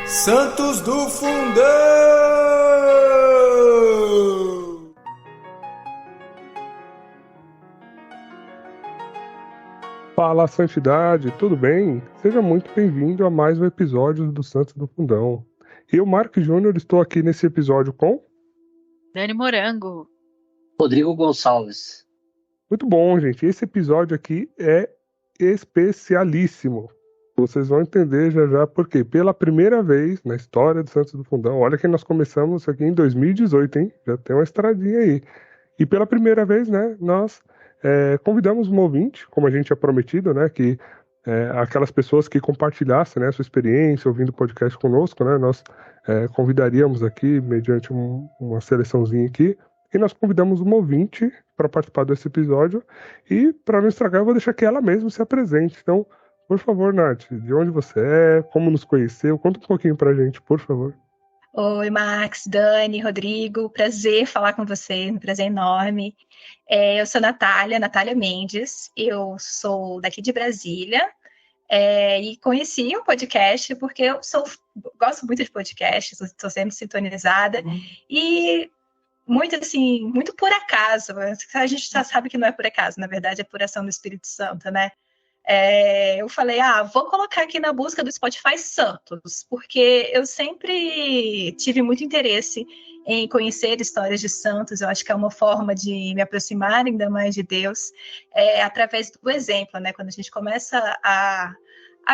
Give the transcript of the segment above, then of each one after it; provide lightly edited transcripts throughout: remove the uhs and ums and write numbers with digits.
Santos do Fundão! Fala, Santidade, tudo bem? Seja muito bem-vindo a mais um episódio do Santos do Fundão. Eu, Mark Júnior, estou aqui nesse episódio com... Dani Morango. Rodrigo Gonçalves. Muito bom, gente. Esse episódio aqui é especialíssimo. Vocês vão entender já já por quê. Pela primeira vez na história do Santos do Fundão, olha que nós começamos aqui em 2018, hein? Já tem uma estradinha aí. E pela primeira vez, né, nós convidamos um ouvinte, como a gente tinha prometido, né, que aquelas pessoas que compartilhassem, né, sua experiência ouvindo o podcast conosco, né, nós convidaríamos aqui, mediante uma seleçãozinha aqui, e nós convidamos um ouvinte para participar desse episódio, e para não estragar, eu vou deixar que ela mesma se apresente. Então, por favor, Nath, de onde você é, como nos conheceu, conta um pouquinho pra gente, por favor. Oi, Max, Dani, Rodrigo, prazer falar com vocês, um prazer enorme. Eu sou Natália Mendes, eu sou daqui de Brasília, e conheci o podcast porque gosto muito de podcast, estou sempre sintonizada, e muito assim, muito por acaso, a gente já sabe que não é por acaso, na verdade é por ação do Espírito Santo, né? Eu falei, vou colocar aqui na busca do Spotify Santos, porque eu sempre tive muito interesse em conhecer histórias de santos. Eu acho que é uma forma de me aproximar ainda mais de Deus, através do exemplo, né? Quando a gente começa a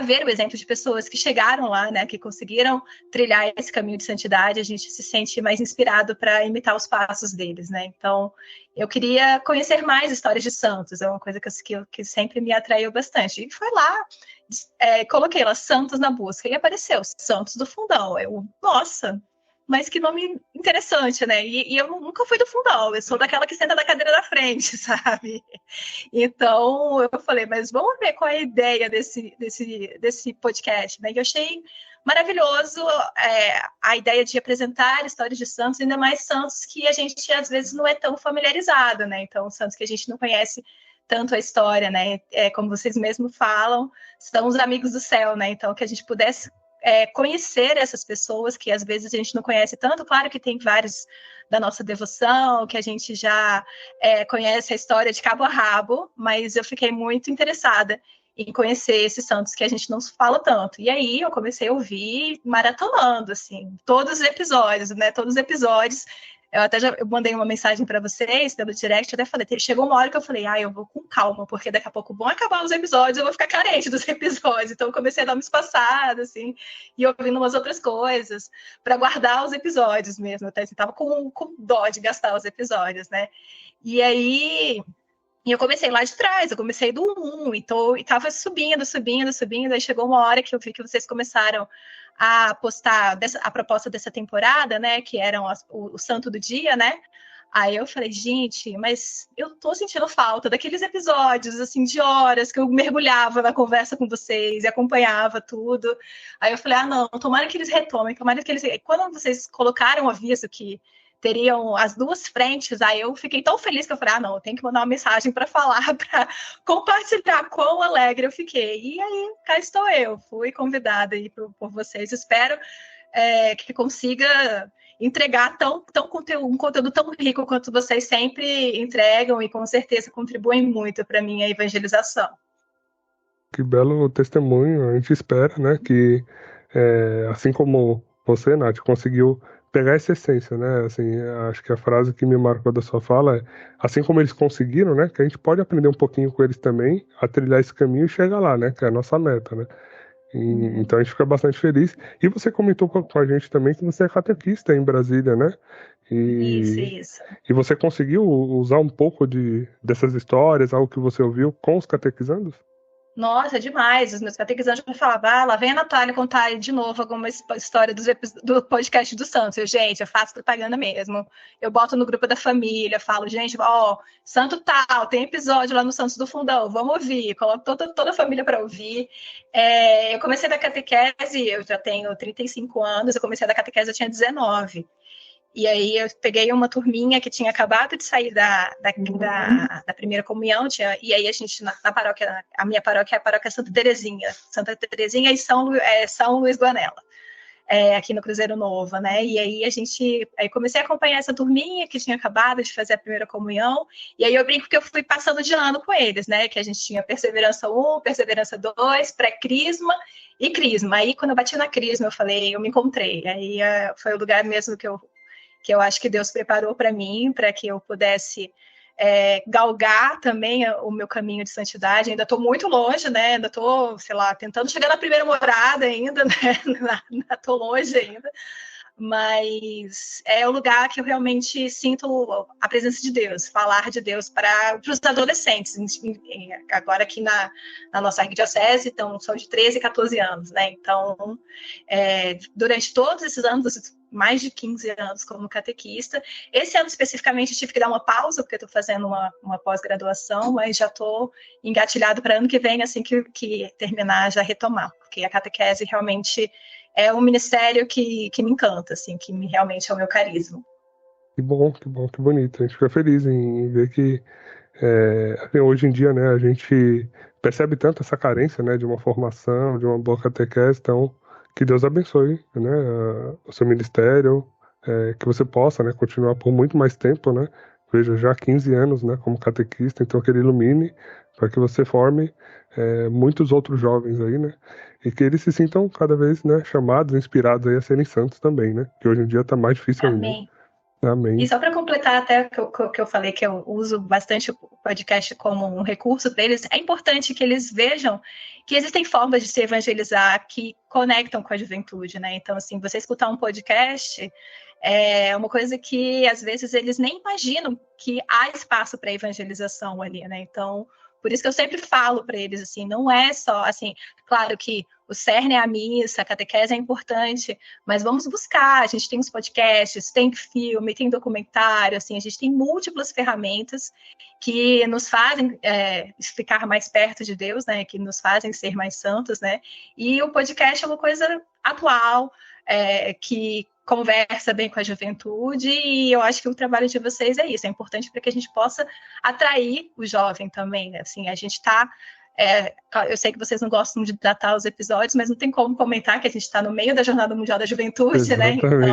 ver o exemplo de pessoas que chegaram lá, né, que conseguiram trilhar esse caminho de santidade, a gente se sente mais inspirado para imitar os passos deles, né? Então, eu queria conhecer mais histórias de santos, é uma coisa que sempre me atraiu bastante. E foi lá, coloquei lá Santos na busca, e apareceu Santos do Fundão. Nossa, mas que nome interessante, né? E eu nunca fui do Fundão, eu sou daquela que senta na cadeira da frente, sabe? Então, eu falei, mas vamos ver qual é a ideia desse podcast, né? E eu achei maravilhoso a ideia de apresentar histórias de santos, ainda mais santos que a gente, às vezes, não é tão familiarizado, né? Então, santos que a gente não conhece tanto a história, né? Como vocês mesmos falam, são os amigos do céu, né? Então, que a gente pudesse conhecer essas pessoas que às vezes a gente não conhece tanto. Claro que tem vários da nossa devoção, que a gente já conhece a história de cabo a rabo, mas eu fiquei muito interessada em conhecer esses santos que a gente não fala tanto. E aí eu comecei a ouvir maratonando, assim, todos os episódios, né? Todos os episódios. Eu mandei uma mensagem para vocês pelo direct, eu até falei, chegou uma hora que eu falei, eu vou com calma, porque daqui a pouco vão acabar os episódios, eu vou ficar carente dos episódios. Então eu comecei a dar uma espaçada, assim, e ouvindo umas outras coisas, para guardar os episódios mesmo. Até assim, tava com dó de gastar os episódios, né? E aí eu comecei lá de trás, eu comecei do 1, então, e tava subindo, aí chegou uma hora que eu vi que vocês começaram a postar a proposta dessa temporada, né, que eram o Santo do Dia, né? Aí eu falei, gente, mas eu tô sentindo falta daqueles episódios, assim, de horas que eu mergulhava na conversa com vocês e acompanhava tudo. Aí eu falei, não, tomara que eles retomem, tomara que eles... Quando vocês colocaram o aviso que teriam as duas frentes, aí eu fiquei tão feliz que eu falei, não, eu tenho que mandar uma mensagem para falar, para compartilhar quão alegre eu fiquei. E aí, cá estou eu, fui convidada aí por vocês, espero que consiga entregar um conteúdo tão rico quanto vocês sempre entregam e com certeza contribuem muito para a minha evangelização. Que belo testemunho, a gente espera, né, que assim como você, Nath, conseguiu pegar essa essência, né, assim, acho que a frase que me marcou da sua fala é, assim como eles conseguiram, né, que a gente pode aprender um pouquinho com eles também, a trilhar esse caminho e chegar lá, né, que é a nossa meta, né. Então a gente fica bastante feliz. E você comentou com a gente também que você é catequista em Brasília, né? Isso. E você conseguiu usar um pouco dessas histórias, algo que você ouviu com os catequizandos? Nossa, demais. Os meus catequizantes me falavam, lá vem a Natália contar de novo alguma história do podcast do Santos. Eu faço propaganda mesmo. Eu boto no grupo da família, falo, gente, Santo tal, tem episódio lá no Santos do Fundão, vamos ouvir. Coloco toda a família para ouvir. Eu comecei da catequese, eu já tenho 35 anos, eu comecei da catequese, eu tinha 19. E aí eu peguei uma turminha que tinha acabado de sair da primeira comunhão, e aí a gente, na paróquia, a minha paróquia é a paróquia Santa Terezinha e São Luís do Anela. aqui no Cruzeiro Novo, né? E aí comecei a acompanhar essa turminha que tinha acabado de fazer a primeira comunhão, e aí eu brinco que eu fui passando de ano com eles, né? Que a gente tinha Perseverança 1, Perseverança 2, pré-crisma e crisma. Aí quando eu bati na crisma, eu falei, eu me encontrei. Aí foi o lugar mesmo que eu acho que Deus preparou para mim, para que eu pudesse galgar também o meu caminho de santidade. Ainda estou muito longe, né? Ainda estou, sei lá, tentando chegar na primeira morada ainda, né? Estou longe ainda. Mas é o lugar que eu realmente sinto a presença de Deus, falar de Deus para os adolescentes, agora aqui na nossa arquidiocese, então são de 13 e 14 anos, né? Então, durante todos esses anos, mais de 15 anos como catequista, esse ano especificamente tive que dar uma pausa, porque estou fazendo uma pós-graduação, mas já estou engatilhado para ano que vem, assim que terminar, já retomar, porque a catequese realmente é um ministério que me encanta, assim, que realmente é o meu carisma. Que bom, que bonito. A gente fica feliz em ver que assim, hoje em dia, né, a gente percebe tanto essa carência, né, de uma formação, de uma boa catequese. Então, que Deus abençoe, né, o seu ministério, que você possa, né, continuar por muito mais tempo, né. Veja, já 15 anos, né, como catequista, então que Ele ilumine para que você forme muitos outros jovens aí, né, e que eles se sintam cada vez, né, chamados, inspirados aí a serem santos também, né, que hoje em dia está mais difícil ainda. Amém. Amém. E só para completar até o que eu falei, que eu uso bastante o podcast como um recurso para eles, é importante que eles vejam que existem formas de se evangelizar que conectam com a juventude, né? Então, assim, você escutar um podcast é uma coisa que, às vezes, eles nem imaginam que há espaço para evangelização ali, né? Então, por isso que eu sempre falo para eles, assim, não é só, assim, claro que o cerne é a missa, a catequese é importante, mas vamos buscar, a gente tem os podcasts, tem filme, tem documentário, assim, a gente tem múltiplas ferramentas que nos fazem ficar mais perto de Deus, né, que nos fazem ser mais santos, né, e o podcast é uma coisa atual, que conversa bem com a juventude, e eu acho que o trabalho de vocês é isso, é importante para que a gente possa atrair o jovem também, né? Assim, a gente está eu sei que vocês não gostam de datar os episódios, mas não tem como comentar que a gente está no meio da Jornada Mundial da Juventude, Exatamente. né?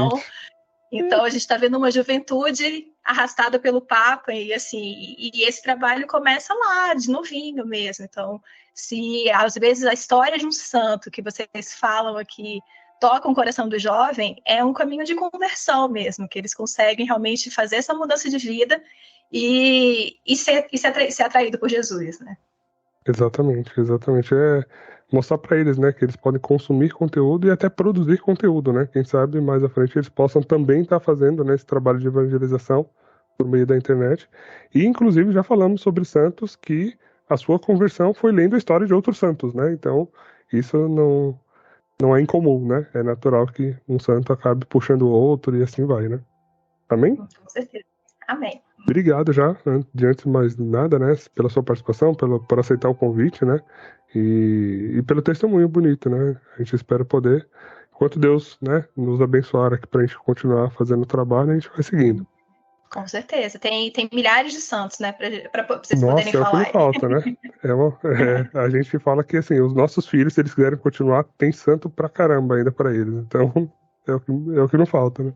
Então a gente está vendo uma juventude arrastada pelo Papa, e assim, e esse trabalho começa lá, de novinho mesmo. Então, se às vezes a história de um santo que vocês falam aqui toca o coração do jovem, é um caminho de conversão mesmo, que eles conseguem realmente fazer essa mudança de vida e ser atraído por Jesus, né? Exatamente. É mostrar para eles, né, que eles podem consumir conteúdo e até produzir conteúdo, né? Quem sabe mais à frente eles possam também estar fazendo, né, esse trabalho de evangelização por meio da internet. E inclusive já falamos sobre santos que a sua conversão foi lendo a história de outros santos, né? Então isso não é incomum, né? É natural que um santo acabe puxando o outro e assim vai, né? Amém? Com certeza. Amém. Obrigado já, antes de mais nada, né, pela sua participação, por aceitar o convite, né, e pelo testemunho bonito, né, a gente espera poder, enquanto Deus, né, nos abençoar aqui pra gente continuar fazendo o trabalho, a gente vai seguindo. Com certeza, tem milhares de santos, né, para vocês Nossa, poderem falar. Nossa, é o que não falta, né, a gente fala que, assim, os nossos filhos, se eles quiserem continuar, tem santo pra caramba ainda pra eles, então é o que não falta, né.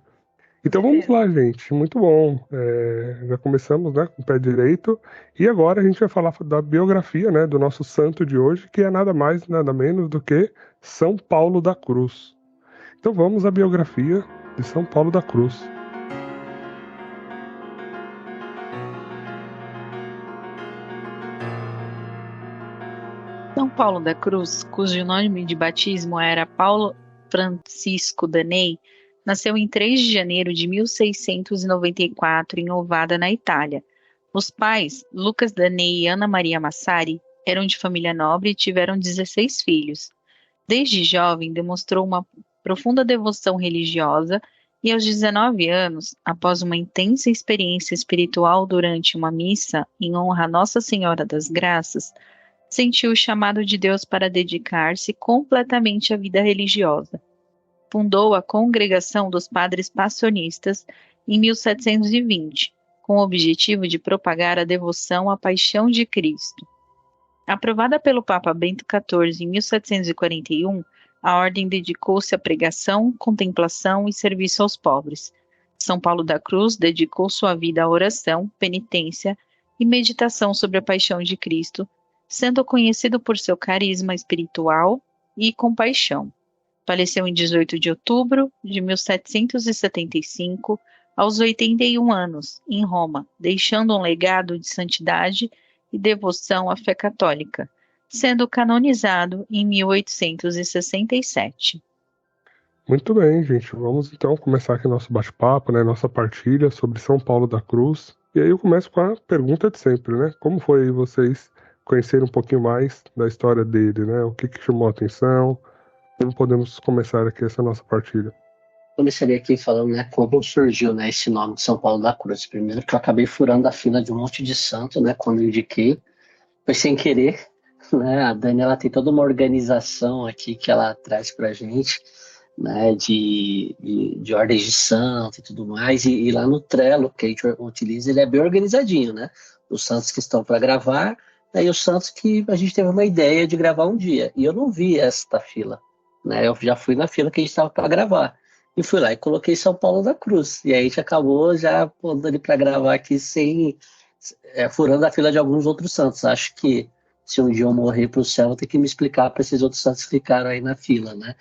Então vamos lá, gente. Muito bom. Já começamos, né, com o pé direito. E agora a gente vai falar da biografia, né, do nosso santo de hoje, que é nada mais, nada menos do que São Paulo da Cruz. Então vamos à biografia de São Paulo da Cruz. São Paulo da Cruz, cujo nome de batismo era Paulo Francisco Danei, nasceu em 3 de janeiro de 1694 em Ovada, na Itália. Os pais, Lucas Danei e Ana Maria Massari, eram de família nobre e tiveram 16 filhos. Desde jovem demonstrou uma profunda devoção religiosa e aos 19 anos, após uma intensa experiência espiritual durante uma missa em honra a Nossa Senhora das Graças, sentiu o chamado de Deus para dedicar-se completamente à vida religiosa. Fundou a Congregação dos Padres Passionistas em 1720, com o objetivo de propagar a devoção à paixão de Cristo. Aprovada pelo Papa Bento XIV em 1741, A ordem dedicou-se à pregação, contemplação e serviço aos pobres. São Paulo da Cruz dedicou sua vida à oração, penitência e meditação sobre a paixão de Cristo, sendo conhecido por seu carisma espiritual e compaixão. Faleceu em 18 de outubro de 1775, aos 81 anos, em Roma, deixando um legado de santidade e devoção à fé católica, sendo canonizado em 1867. Muito bem, gente. Vamos então começar aqui nosso bate-papo, né? Nossa partilha sobre São Paulo da Cruz. E aí eu começo com a pergunta de sempre, né? Como foi vocês conhecerem um pouquinho mais da história dele, né? O que chamou a atenção? Como podemos começar aqui essa nossa partilha? Começaria aqui falando, né, como surgiu, né, esse nome de São Paulo da Cruz. Primeiro que eu acabei furando a fila de um monte de santo, né, quando eu indiquei. Foi sem querer, né? A Dani, ela tem toda uma organização aqui que ela traz pra gente, né, de ordens de santo e tudo mais. E lá no Trello, que a gente utiliza, ele é bem organizadinho, né? Os santos que estão para gravar, né, e os santos que a gente teve uma ideia de gravar um dia. E eu não vi esta fila, né? Eu já fui na fila que a gente estava para gravar. E fui lá e coloquei São Paulo da Cruz. E aí a gente acabou já pondo ali para gravar aqui furando a fila de alguns outros santos. Acho que se um dia eu morrer para o céu, vou ter que me explicar para esses outros santos que ficaram aí na fila, né?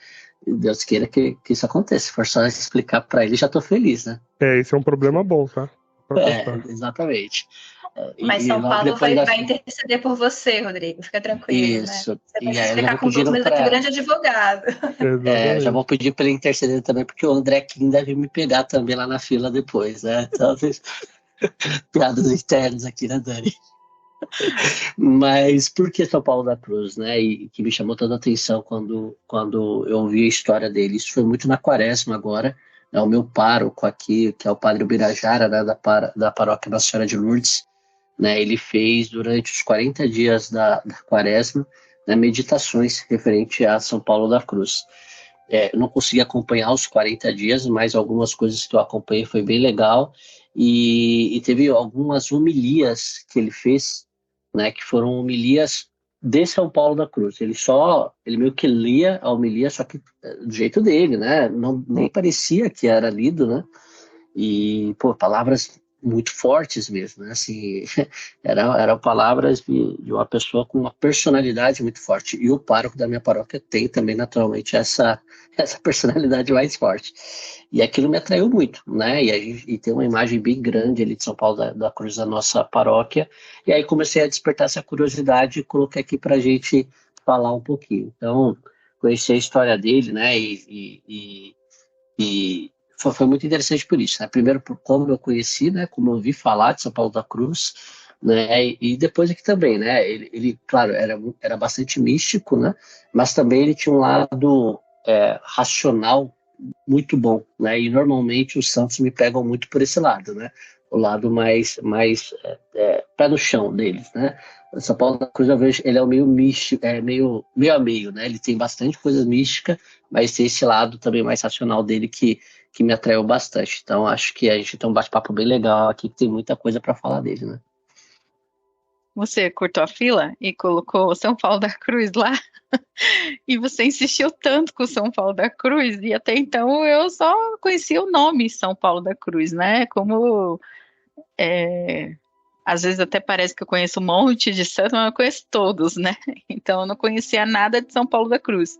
Deus queira que isso aconteça. Se for só explicar para ele, já estou feliz, né? Esse é um problema bom, tá? Exatamente. Mas São Paulo vai interceder por você, Rodrigo. Fica tranquilo, isso, né? Você vai aí explicar com tudo, mas é um grande advogado. Já vou pedir para ele interceder também, porque o André Kim deve me pegar também lá na fila depois, né? Então, piadas internas aqui, né, Dani? Mas por que São Paulo da Cruz, né? E que me chamou toda a atenção quando eu ouvi a história dele. Isso foi muito na Quaresma agora. É o meu pároco aqui, que é o Padre Ubirajara, né, da paróquia Nossa Senhora de Lourdes, né? Ele fez durante os 40 dias da Quaresma, né, meditações referente a São Paulo da Cruz. Eu não consegui acompanhar os 40 dias, mas algumas coisas que eu acompanhei foi bem legal. E teve algumas homilias que ele fez, né, que foram homilias de São Paulo da Cruz. Ele meio que lia a homilia, só que do jeito dele, né? Nem parecia que era lido, né? E, palavras muito fortes mesmo, né? Assim, eram palavras de uma pessoa com uma personalidade muito forte. E o pároco da minha paróquia tem também, naturalmente, essa personalidade mais forte. E aquilo me atraiu muito, né? E tem uma imagem bem grande ali de São Paulo da Cruz da nossa paróquia. E aí comecei a despertar essa curiosidade e coloquei aqui para a gente falar um pouquinho. Então, conheci a história dele, né? E foi muito interessante por isso, né? Primeiro por como eu conheci, né? Como eu ouvi falar de São Paulo da Cruz, né? E depois aqui também, né? Ele claro, era bastante místico, né? Mas também ele tinha um lado racional muito bom, né? E normalmente os santos me pegam muito por esse lado, né? O lado mais pé no chão deles, né? São Paulo da Cruz, eu vejo, ele é meio místico, meio a meio, né? Ele tem bastante coisa mística, mas tem esse lado também mais racional dele que me atraiu bastante. Então, acho que a gente tem um bate-papo bem legal aqui, que tem muita coisa para falar dele, né? Você cortou a fila e colocou São Paulo da Cruz lá? E você insistiu tanto com São Paulo da Cruz, e até então eu só conhecia o nome São Paulo da Cruz, né? Como às vezes até parece que eu conheço um monte de santos, mas eu conheço todos, né? Então eu não conhecia nada de São Paulo da Cruz.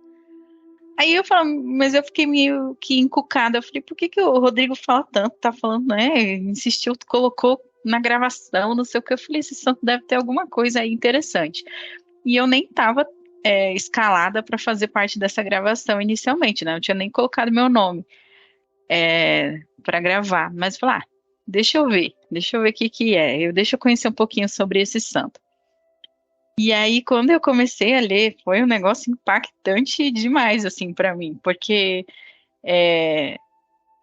Aí eu falo, mas eu fiquei meio que encucada. Eu falei, por que o Rodrigo fala tanto? Tá falando, né? Insistiu, colocou na gravação, não sei o que. Eu falei, esse santo deve ter alguma coisa aí interessante. E eu nem estava escalada para fazer parte dessa gravação inicialmente, né? Eu não tinha nem colocado meu nome para gravar. Mas eu falei, deixa eu ver o que é. Deixa eu conhecer um pouquinho sobre esse santo. E aí, quando eu comecei a ler, foi um negócio impactante demais, assim, para mim, porque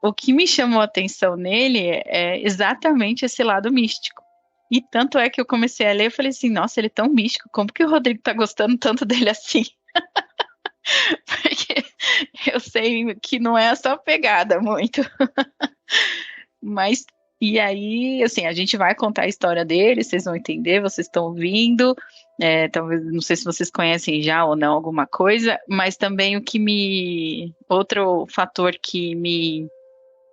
o que me chamou a atenção nele é exatamente esse lado místico. E tanto é que eu comecei a ler, eu falei assim, nossa, ele é tão místico, como que o Rodrigo tá gostando tanto dele assim? Porque eu sei que não é a sua pegada muito. Mas, e aí, assim, a gente vai contar a história dele, vocês vão entender, vocês estão ouvindo. Talvez, não sei se vocês conhecem já ou não alguma coisa, mas também outro fator que me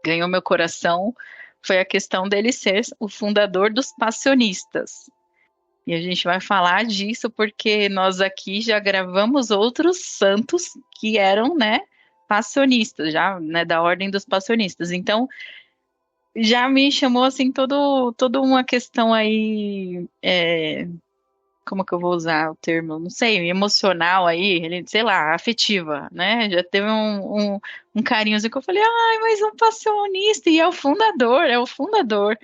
ganhou meu coração foi a questão dele ser o fundador dos passionistas. E a gente vai falar disso porque nós aqui já gravamos outros santos que eram, né, passionistas, já, né, da ordem dos passionistas. Então, já me chamou, assim, toda uma questão aí, como que eu vou usar o termo? Não sei, emocional aí, sei lá, afetiva, né? Já teve um carinhozinho que eu falei, ai, mas um passionista, e é o fundador.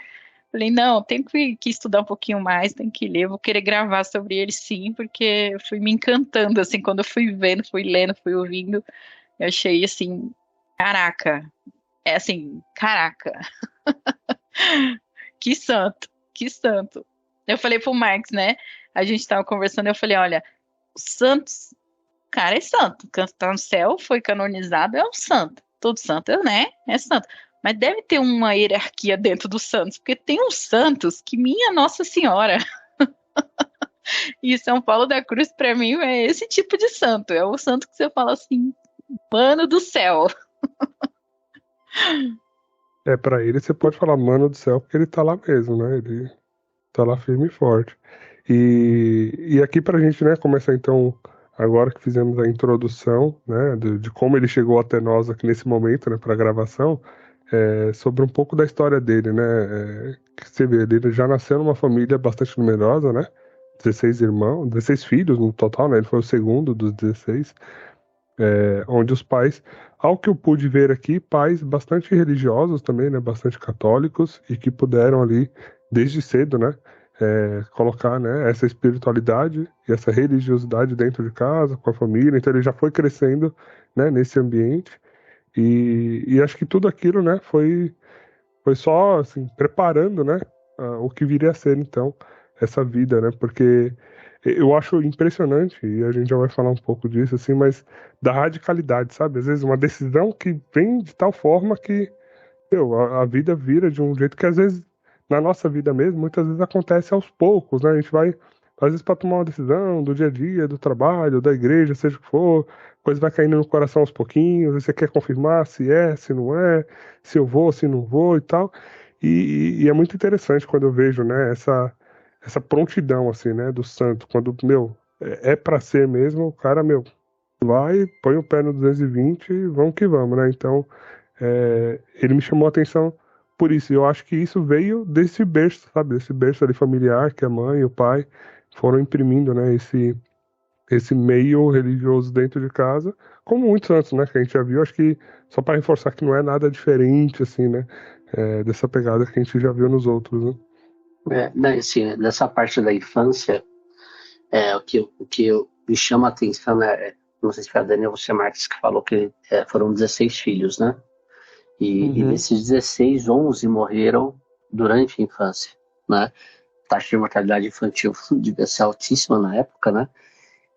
Falei, não, tenho que estudar um pouquinho mais, tenho que ler, vou querer gravar sobre ele sim, porque eu fui me encantando, assim, quando eu fui vendo, fui lendo, fui ouvindo, eu achei, assim, caraca, caraca, que santo, que santo. Eu falei pro Marx, né, a gente tava conversando, eu falei, olha, o Santos, o cara é santo, tá no céu, foi canonizado, é um santo, todo santo, né, é santo. Mas deve ter uma hierarquia dentro dos santos, porque tem uns santos que minha Nossa Senhora. E São Paulo da Cruz, para mim, é esse tipo de santo. É o santo que você fala assim, mano do céu. Pra ele você pode falar mano do céu, porque ele tá lá mesmo, né? Ele tá lá firme e forte. E aqui pra gente, né, começar então, agora que fizemos a introdução, né, de como ele chegou até nós aqui nesse momento, né, pra gravação, sobre um pouco da história dele, né? Que você vê, ele já nasceu numa família bastante numerosa, né? 16 irmãos, 16 filhos no total, né? Ele foi o segundo dos 16, onde os pais, ao que eu pude ver aqui, pais bastante religiosos também, né? Bastante católicos e que puderam ali, desde cedo, né? Colocar, né, essa espiritualidade e essa religiosidade dentro de casa, com a família. Então ele já foi crescendo, né, nesse ambiente. E acho que tudo aquilo, né, foi só, assim, preparando, né, o que viria a ser, então, essa vida, né, porque eu acho impressionante, e a gente já vai falar um pouco disso, assim, mas da radicalidade, sabe? Às vezes uma decisão que vem de tal forma que, a vida vira de um jeito que, às vezes, na nossa vida mesmo, muitas vezes acontece aos poucos, né? A gente vai, às vezes, para tomar uma decisão do dia a dia, do trabalho, da igreja, seja o que for, coisa vai caindo no coração aos pouquinhos, você quer confirmar se não é, se eu vou, se não vou e tal. E é muito interessante quando eu vejo, né, essa prontidão, assim, né, do santo, quando, pra ser mesmo, o cara, vai, põe o pé no 220 e vamos que vamos, né? Então, ele me chamou a atenção por isso. E eu acho que isso veio desse berço, sabe? Desse berço ali familiar que a mãe e o pai foram imprimindo, né? Esse meio religioso dentro de casa, como muitos santos, né? Que a gente já viu. Acho que só para reforçar que não é nada diferente, assim, né? Dessa pegada que a gente já viu nos outros, né? Assim, nessa parte da infância, o que me chama a atenção, né? Não sei se foi a Daniel ou você, Marques, que falou que foram 16 filhos, né? E desses 16, 11 morreram durante a infância, né? A taxa de mortalidade infantil devia ser altíssima na época, né?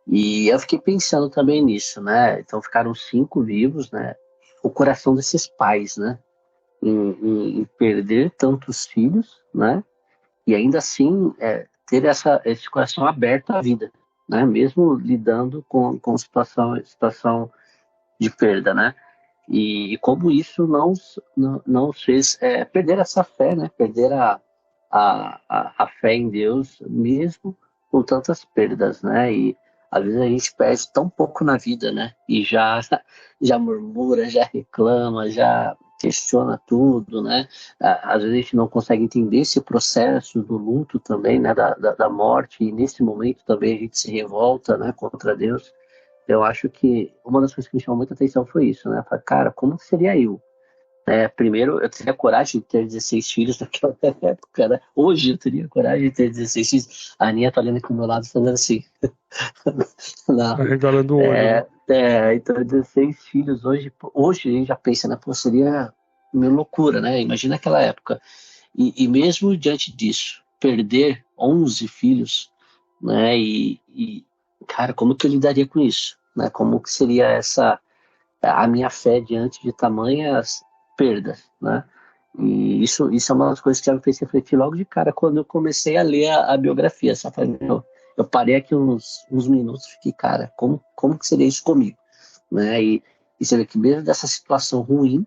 E eu fiquei pensando também nisso, né? Então ficaram 5 vivos, né? O coração desses pais, né? Em perder tantos filhos, né? E ainda assim ter esse coração aberto à vida, né? Mesmo lidando com situação de perda, né? E como isso não fez perder essa fé, né? Perder a fé em Deus, mesmo com tantas perdas, né? E às vezes a gente perde tão pouco na vida, né? E já murmura, já reclama, já questiona tudo, né? Às vezes a gente não consegue entender esse processo do luto também, né? Da morte, e nesse momento também a gente se revolta, né? Contra Deus. Eu acho que uma das coisas que me chamou muita atenção foi isso, né? Falei, cara, como seria eu? Primeiro, eu teria coragem de ter 16 filhos naquela época, né? Hoje eu teria coragem de ter 16 filhos. A Aninha tá olhando aqui do meu lado falando assim. Não. Regalando o olho. Então 16 filhos hoje a gente já pensa, né? Pô, seria meio loucura, né? Imagina aquela época. E mesmo diante disso, perder 11 filhos, né? Cara, como que eu lidaria com isso? Né? Como que seria a minha fé diante de tamanhas perdas, né? E isso é uma das coisas que já me fez refletir logo de cara quando eu comecei a ler a biografia, sabe? eu parei aqui uns minutos e fiquei, cara, como que seria isso comigo? Né? E você vê que mesmo dessa situação ruim,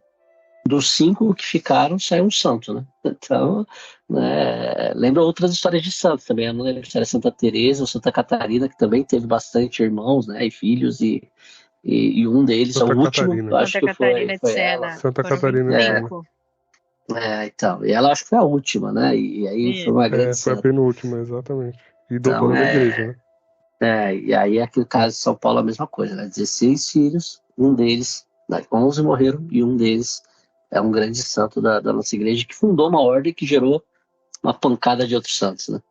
dos 5 que ficaram, saiu um santo, né? Então, né, lembra outras histórias de santos também. Eu não lembro se era Santa Teresa ou Santa Catarina, que também teve bastante irmãos, né, e filhos, e um deles, Santa o último, Catarina. eu acho Santa que Catarina de foi ela. Sena. Santa Foram Catarina de Sena. 25. Então, e ela acho que foi a última, né? E aí foi uma grande Foi a santa. penúltima, exatamente. E Então, doutora da igreja, né? E aí aqui no caso de São Paulo a mesma coisa, né? 16 filhos, um deles, 11 morreram, e um deles é um grande santo da nossa igreja, que fundou uma ordem que gerou uma pancada de outros santos, né?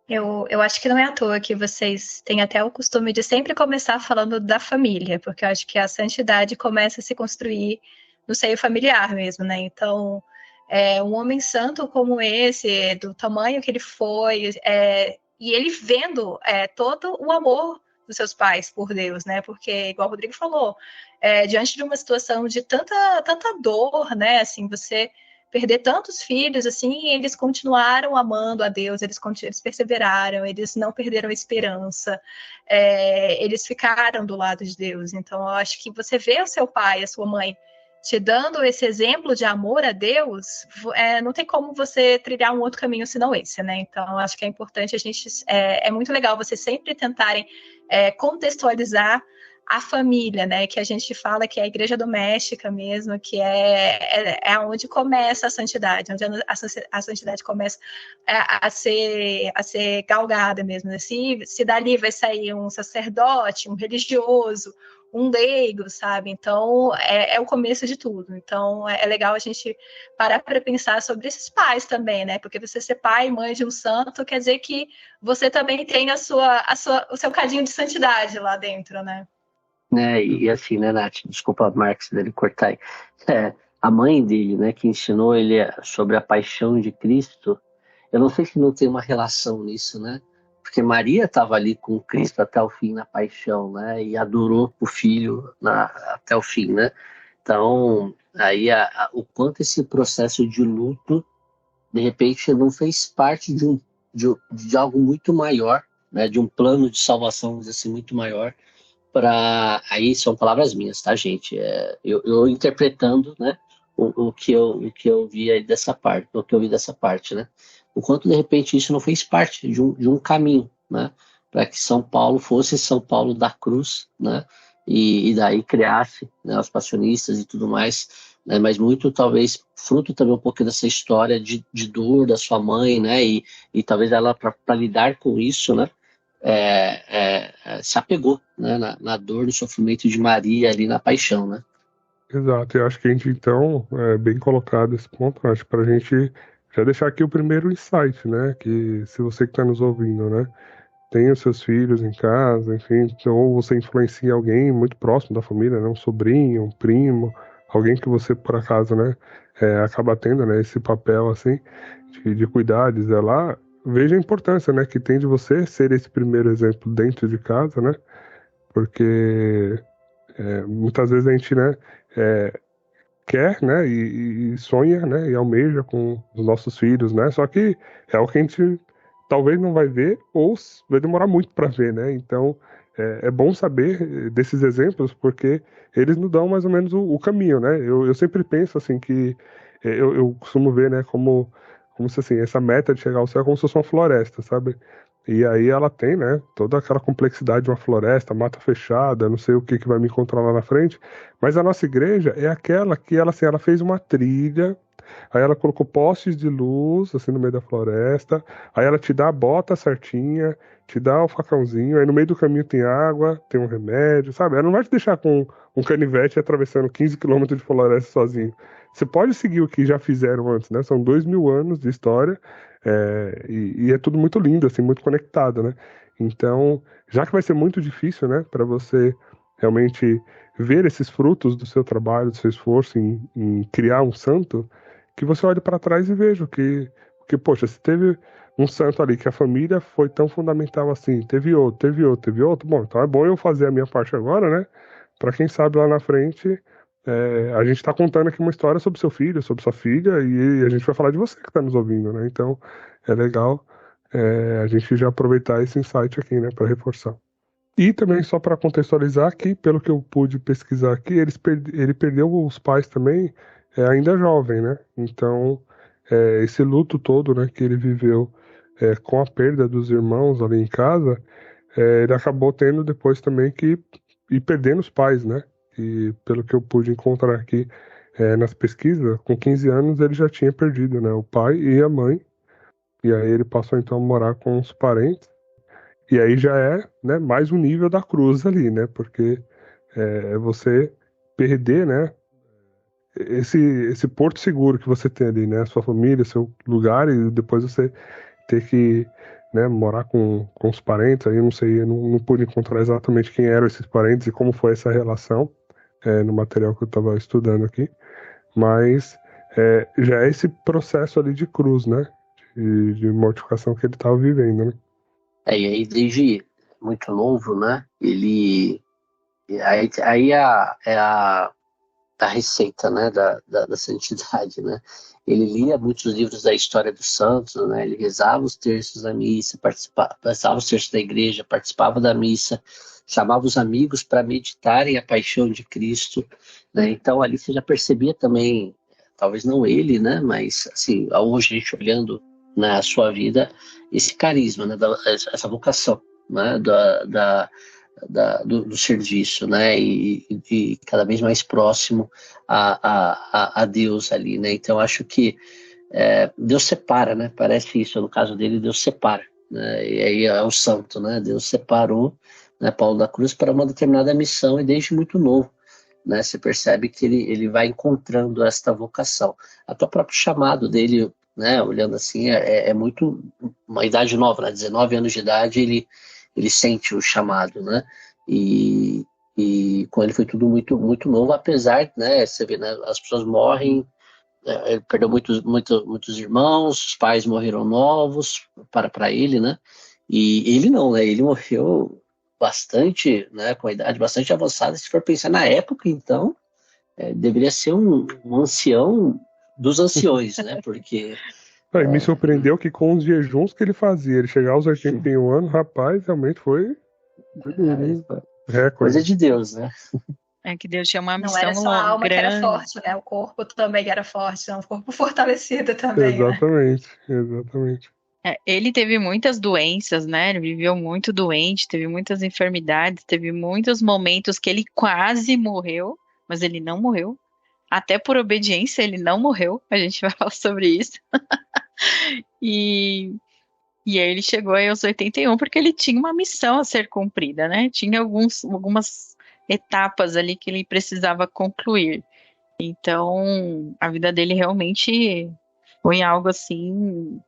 Eu acho que não é à toa que vocês têm até o costume de sempre começar falando da família, porque eu acho que a santidade começa a se construir no seio familiar mesmo, né? Então, um homem santo como esse, do tamanho que ele foi, e ele vendo todo o amor dos seus pais por Deus, né? Porque, igual o Rodrigo falou, diante de uma situação de tanta dor, né? Assim, você perder tantos filhos, assim, eles continuaram amando a Deus, eles perseveraram, eles não perderam a esperança, eles ficaram do lado de Deus. Então, eu acho que você vê o seu pai, a sua mãe, te dando esse exemplo de amor a Deus, não tem como você trilhar um outro caminho senão esse, né? Então, eu acho que é importante a gente, é muito legal vocês sempre tentarem contextualizar a família, né, que a gente fala que é a igreja doméstica mesmo, que é onde começa a santidade, onde a santidade começa a ser galgada mesmo. Né? Se dali vai sair um sacerdote, um religioso, um leigo, sabe? Então, é o começo de tudo. Então, é legal a gente parar para pensar sobre esses pais também, né? Porque você ser pai e mãe de um santo quer dizer que você também tem o seu cadinho de santidade lá dentro, né? E assim, né, Nath? Desculpa, Marcos, dele cortar aí. A mãe dele, né, que ensinou ele sobre a paixão de Cristo, eu não sei se não tem uma relação nisso, né? Porque Maria estava ali com Cristo até o fim na paixão, né? E adorou o filho até o fim, né? Então, aí o quanto esse processo de luto, de repente, não fez parte de algo muito maior, né? De um plano de salvação, vamos dizer assim, muito maior. Aí são palavras minhas, tá, gente? Eu interpretando, né, o que eu vi aí dessa parte, o que eu vi dessa parte, né? O quanto de repente isso não fez parte de um caminho, né? Para que São Paulo fosse São Paulo da cruz, né? E daí criasse, né, os passionistas e tudo mais, né? Mas muito talvez fruto também um pouco dessa história de dor da sua mãe, né? E talvez ela para lidar com isso, né? Se apegou, né, na dor, no sofrimento de Maria ali na paixão, né? Exato, eu acho que a gente então, bem colocado esse ponto, acho para a gente já deixar aqui o primeiro insight, né, que se você que está nos ouvindo, né, tem os seus filhos em casa, enfim, ou você influencia alguém muito próximo da família, né, um sobrinho, um primo, alguém que você por acaso, né, acaba tendo, né, esse papel assim, de cuidar, de zelar, veja a importância, né, que tem de você ser esse primeiro exemplo dentro de casa, né, porque muitas vezes a gente, né, quer, né, e sonha, né, e almeja com os nossos filhos, né, só que é o que a gente talvez não vai ver ou vai demorar muito para ver, né, então é bom saber desses exemplos porque eles nos dão mais ou menos o caminho, né, eu sempre penso assim que eu costumo ver, né, como se assim, essa meta de chegar ao céu é como se fosse uma floresta, sabe? E aí ela tem, né, toda aquela complexidade de uma floresta, mata fechada, não sei o que vai me encontrar lá na frente, mas a nossa igreja é aquela que ela, assim, ela fez uma trilha, aí ela colocou postes de luz, assim, no meio da floresta, aí ela te dá a bota certinha, te dá o facãozinho, aí no meio do caminho tem água, tem um remédio, sabe? Ela não vai te deixar com um canivete atravessando 15 quilômetros de floresta sozinho. Você pode seguir o que já fizeram antes, né? São 2000 anos de história, e é tudo muito lindo, assim, muito conectado, né? Então, já que vai ser muito difícil, né, para você realmente ver esses frutos do seu trabalho, do seu esforço em criar um santo, que você olhe para trás e veja poxa, se teve um santo ali que a família foi tão fundamental assim, teve outro, bom, então é bom eu fazer a minha parte agora, né? Para quem sabe lá na frente, a gente está contando aqui uma história sobre seu filho, sobre sua filha, e a gente vai falar de você que está nos ouvindo, né? Então é legal a gente já aproveitar esse insight aqui, né, para reforçar. E também, só para contextualizar aqui, pelo que eu pude pesquisar aqui, ele perdeu os pais também ainda jovem, né? Então, esse luto todo, né, que ele viveu com a perda dos irmãos ali em casa, ele acabou tendo depois também que ir perdendo os pais, né? E pelo que eu pude encontrar aqui nas pesquisas, com 15 anos ele já tinha perdido, né, o pai e a mãe. E aí ele passou então a morar com os parentes. E aí já né, mais um nível da cruz ali, né? Porque você perder, né? Esse porto seguro que você tem ali, né? Sua família, seu lugar, e depois você ter que, né, morar com os parentes. Aí eu não sei, eu não pude encontrar exatamente quem eram esses parentes e como foi essa relação no material que eu estava estudando aqui. Mas já é esse processo ali de cruz, né? De mortificação que ele estava vivendo, né? E aí desde muito novo, né? Ele aí a receita, né, da santidade, né? Ele lia muitos livros da história dos santos, né? Ele rezava os terços da missa, passava os terços da igreja, participava da missa, chamava os amigos para meditarem a paixão de Cristo, né? Então ali você já percebia também, talvez não ele, né? Mas assim, hoje a gente olhando na sua vida, esse carisma, né? Essa vocação, né? Do serviço, né? E cada vez mais próximo a Deus ali, né? Então acho que Deus separa, né? Parece isso, no caso dele, Deus separa, né? E aí é o santo, né? Deus separou, né, Paulo da Cruz para uma determinada missão, e desde muito novo, né? Você percebe que ele vai encontrando esta vocação. Até o próprio chamado dele, né? Olhando assim, é muito uma idade nova, né? 19 anos de idade, ele sente o chamado, né? E com ele foi tudo muito, muito novo, apesar, né? Você vê, né? As pessoas morrem, ele perdeu muitos irmãos, os pais morreram novos para ele, né? E ele não, né? Ele morreu bastante, né? Com a idade bastante avançada. Se for pensar na época, então, deveria ser um ancião dos anciões, né? Porque Me surpreendeu que com os jejuns que ele fazia, ele chegar aos 81 anos, rapaz, realmente foi recorde. Coisa de Deus, né? É que Deus tinha uma Não missão era só a alma grande. que era forte, né? O corpo também era forte, um corpo fortalecido também. Exatamente, né? Exatamente. Ele teve muitas doenças, né? Ele viveu muito doente, teve muitas enfermidades, teve muitos momentos que ele quase morreu, mas ele não morreu. Até por obediência, ele não morreu. A gente vai falar sobre isso. E aí ele chegou aí aos 81 porque ele tinha uma missão a ser cumprida, né? Tinha algumas etapas ali que ele precisava concluir. Então, a vida dele realmente foi algo assim,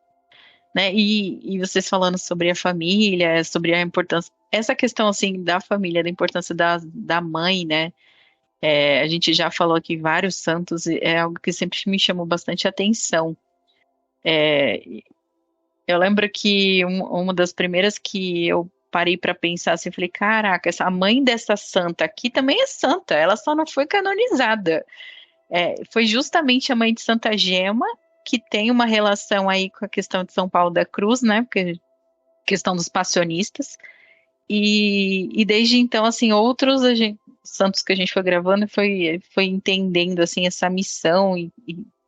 né? E vocês falando sobre a família, sobre a importância, essa questão assim da família, da importância da mãe, né? A gente já falou aqui vários santos, é algo que sempre me chamou bastante atenção. Eu lembro que uma das primeiras que eu parei para pensar assim, falei, caraca, a mãe dessa santa aqui também é santa, ela só não foi canonizada. Foi justamente a mãe de Santa Gema, que tem uma relação aí com a questão de São Paulo da Cruz, né, porque questão dos passionistas, e desde então, assim, outros santos que a gente foi gravando foi entendendo, assim, essa missão e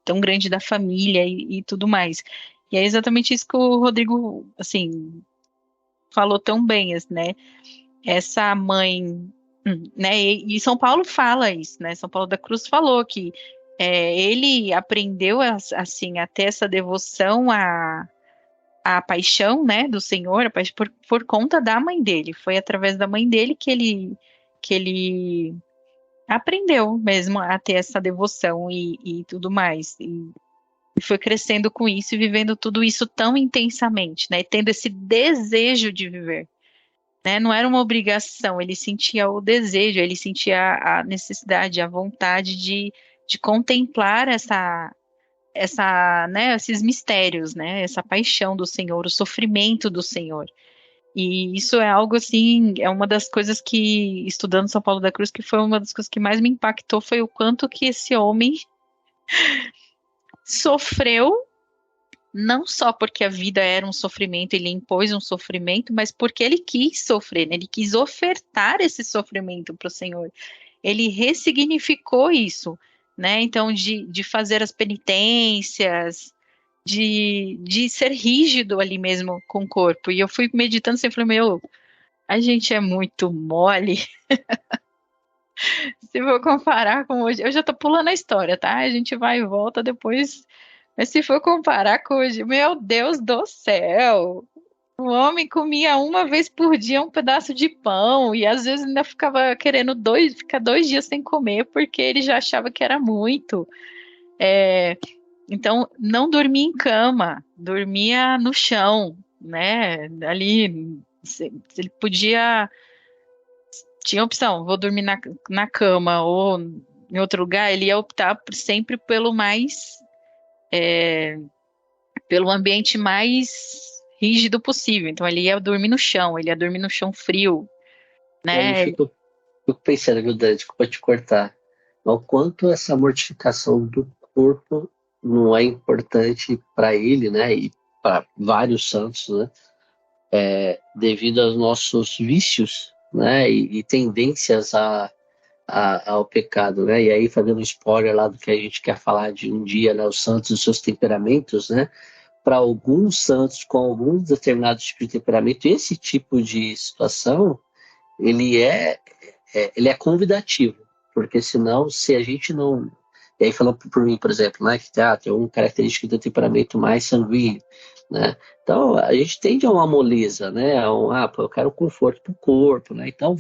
tão grande da família e tudo mais. E é exatamente isso que o Rodrigo, assim, falou tão bem, né? Essa mãe, né? E São Paulo fala isso, né? São Paulo da Cruz falou que ele aprendeu, assim, a ter essa devoção à paixão, né, do Senhor, por conta da mãe dele. Foi através da mãe dele que ele aprendeu mesmo a ter essa devoção e tudo mais. E foi crescendo com isso e vivendo tudo isso tão intensamente, né? Tendo esse desejo de viver, né? Não era uma obrigação, ele sentia o desejo, ele sentia a necessidade, a vontade de contemplar né, esses mistérios, né? Essa paixão do Senhor, o sofrimento do Senhor. E isso é algo assim, é uma das coisas que, estudando São Paulo da Cruz, que foi uma das coisas que mais me impactou, foi o quanto que esse homem sofreu não só porque a vida era um sofrimento, ele impôs um sofrimento, mas porque ele quis sofrer, né? Ele quis ofertar esse sofrimento para o Senhor. Ele ressignificou isso, né? Então, de fazer as penitências, de ser rígido ali mesmo com o corpo. E eu fui meditando sempre, falei, meu, a gente é muito mole. Se for comparar com hoje, eu já tô pulando a história, tá? A gente vai e volta depois. Mas se for comparar com hoje, meu Deus do céu! O homem comia uma vez por dia um pedaço de pão e às vezes ainda ficava querendo ficar 2 dias sem comer porque ele já achava que era muito. Então, não dormia em cama, dormia no chão, né? Ali, ele podia. Tinha opção, vou dormir na cama ou em outro lugar, ele ia optar sempre pelo ambiente mais rígido possível. Então ele ia dormir no chão, ele ia dormir no chão frio, Aí né? fico pensando, viu, Dani, desculpa te cortar, mas o quanto essa mortificação do corpo não é importante para ele, né, e para vários santos, né, devido aos nossos vícios, né, e tendências ao pecado, né, e aí fazendo um spoiler lá do que a gente quer falar de um dia, né, os santos e os seus temperamentos, né, para alguns santos com alguns determinados tipos de temperamento, esse tipo de situação, ele é convidativo, porque senão, se a gente não... E aí falando por mim, por exemplo, né, que tem uma característica do temperamento mais sanguíneo, né? Então, a gente tende a uma moleza, né? Eu quero conforto para o corpo, né? Então,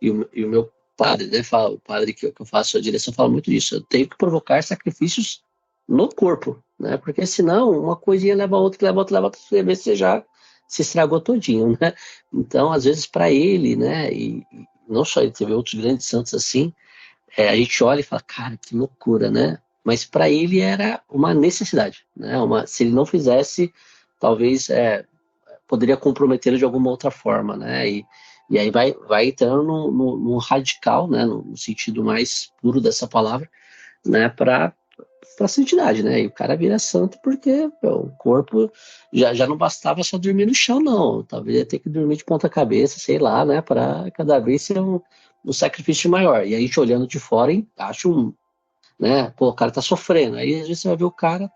e o meu padre, né, o padre que eu faço a direção fala muito disso, eu tenho que provocar sacrifícios no corpo, né? Porque senão, uma coisinha leva a outra, você já se estragou todinho, né? Então, às vezes, para ele, né, e não só ele, teve outros grandes santos assim, a gente olha e fala, cara, que loucura, né? Mas para ele era uma necessidade, né? Se ele não fizesse, talvez poderia comprometê-lo de alguma outra forma, né? E aí vai entrando no radical, né? No sentido mais puro dessa palavra, né? Para santidade, né? E o cara vira santo porque o corpo já não bastava só dormir no chão, não. Talvez ia ter que dormir de ponta cabeça, sei lá, né? Para cada vez ser um sacrifício maior. E aí, a gente olhando de fora, hein, acha né? Pô, o cara tá sofrendo. Aí, às vezes, você vai ver o cara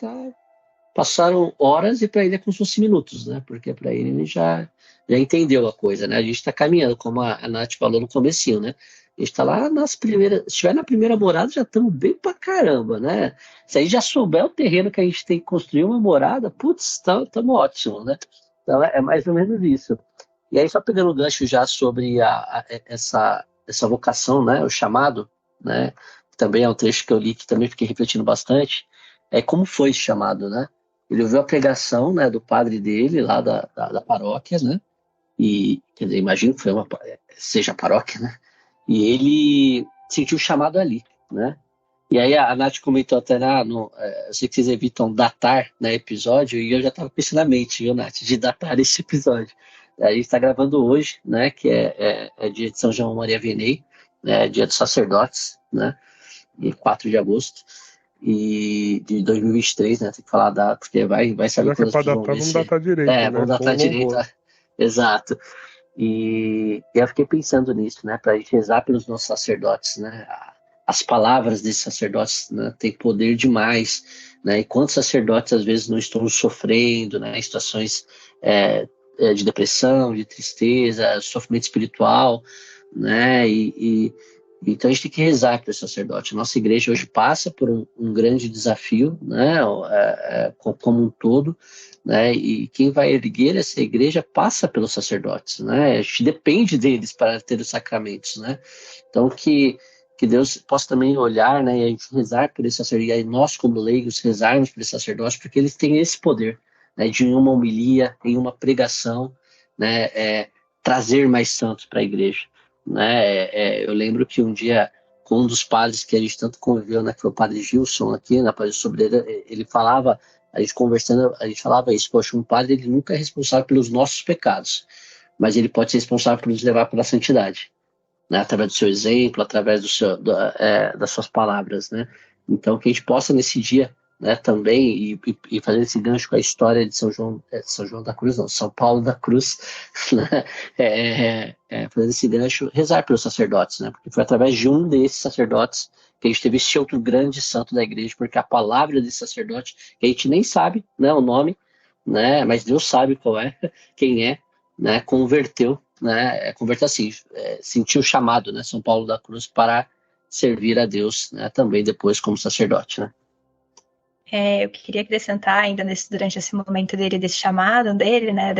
passaram horas e para ele é como se fosse minutos, né? Porque para ele já entendeu a coisa, né? A gente está caminhando, como a Nath falou no comecinho, né? A gente está lá nas primeiras... Se estiver na primeira morada, já estamos bem pra caramba, né? Se aí já souber o terreno que a gente tem que construir uma morada, putz, estamos ótimos, né? Então, é mais ou menos isso. E aí, só pegando o gancho já sobre essa vocação, né? O chamado, né? Também é um trecho que eu li que também fiquei refletindo bastante. Como foi esse chamado, né? Ele ouviu a pregação, né, do padre dele lá da paróquia, né? E, quer dizer, imagino que seja a paróquia, né? E ele sentiu o chamado ali, né? E aí a Nath comentou até, eu sei que vocês evitam datar, né, episódio, e eu já estava pensando na mente, viu, Nath, de datar esse episódio. A gente está gravando hoje, né, que é dia de São João Maria Vianney, né, dia dos sacerdotes, né, em 4 de agosto. E de 2023, né? Tem que falar a data, porque vai saber Já que é quando as pra pessoas vão datar, ver vamos se... datar direito, né? Vamos datar direito, exato. E eu fiquei pensando nisso, né? Pra gente rezar pelos nossos sacerdotes, né? As palavras desses sacerdotes, né, têm poder demais, né? E quantos sacerdotes às vezes não estão sofrendo, né? Em situações de depressão, de tristeza, sofrimento espiritual, né? Então a gente tem que rezar para o sacerdote. Nossa igreja hoje passa por um grande desafio, né, como um todo, né, e quem vai erguer essa igreja passa pelos sacerdotes, né, a gente depende deles para ter os sacramentos, né. Então que Deus possa também olhar, né, e a gente rezar por esse sacerdote, e aí nós como leigos rezarmos por esse sacerdote, porque eles têm esse poder, né, de em uma homilia, em uma pregação, né, trazer mais santos para a igreja. Né? Eu lembro que um dia, com um dos padres que a gente tanto conviveu, né, que foi o padre Gilson aqui, na Padre Sobreira, ele falava, a gente conversando, a gente falava isso, poxa, um padre ele nunca é responsável pelos nossos pecados, mas ele pode ser responsável por nos levar para a santidade, né, através do seu exemplo, através das suas palavras, né? Então que a gente possa nesse dia, né, também, e fazer esse gancho com a história de São João da Cruz, não, São Paulo da Cruz, né, fazer esse gancho, rezar pelos sacerdotes, né, porque foi através de um desses sacerdotes que a gente teve esse outro grande santo da igreja, porque a palavra desse sacerdote, que a gente nem sabe, né, o nome, né, mas Deus sabe qual é, quem é, né, converteu assim, sentiu o chamado, né, São Paulo da Cruz, para servir a Deus, né, também depois como sacerdote, né. Eu queria acrescentar ainda durante esse momento dele, desse chamado dele, né,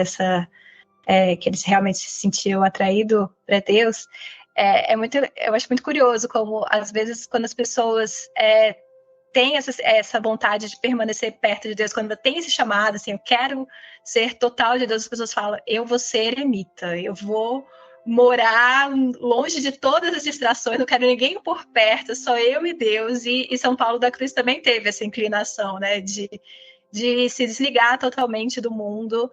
que ele realmente se sentiu atraído para Deus, eu acho muito curioso como, às vezes, quando as pessoas têm essa vontade de permanecer perto de Deus, quando tem esse chamado, assim, eu quero ser total de Deus, as pessoas falam, eu vou ser eremita, eu vou morar longe de todas as distrações, não quero ninguém por perto, só eu e Deus. E São Paulo da Cruz também teve essa inclinação, né, de se desligar totalmente do mundo,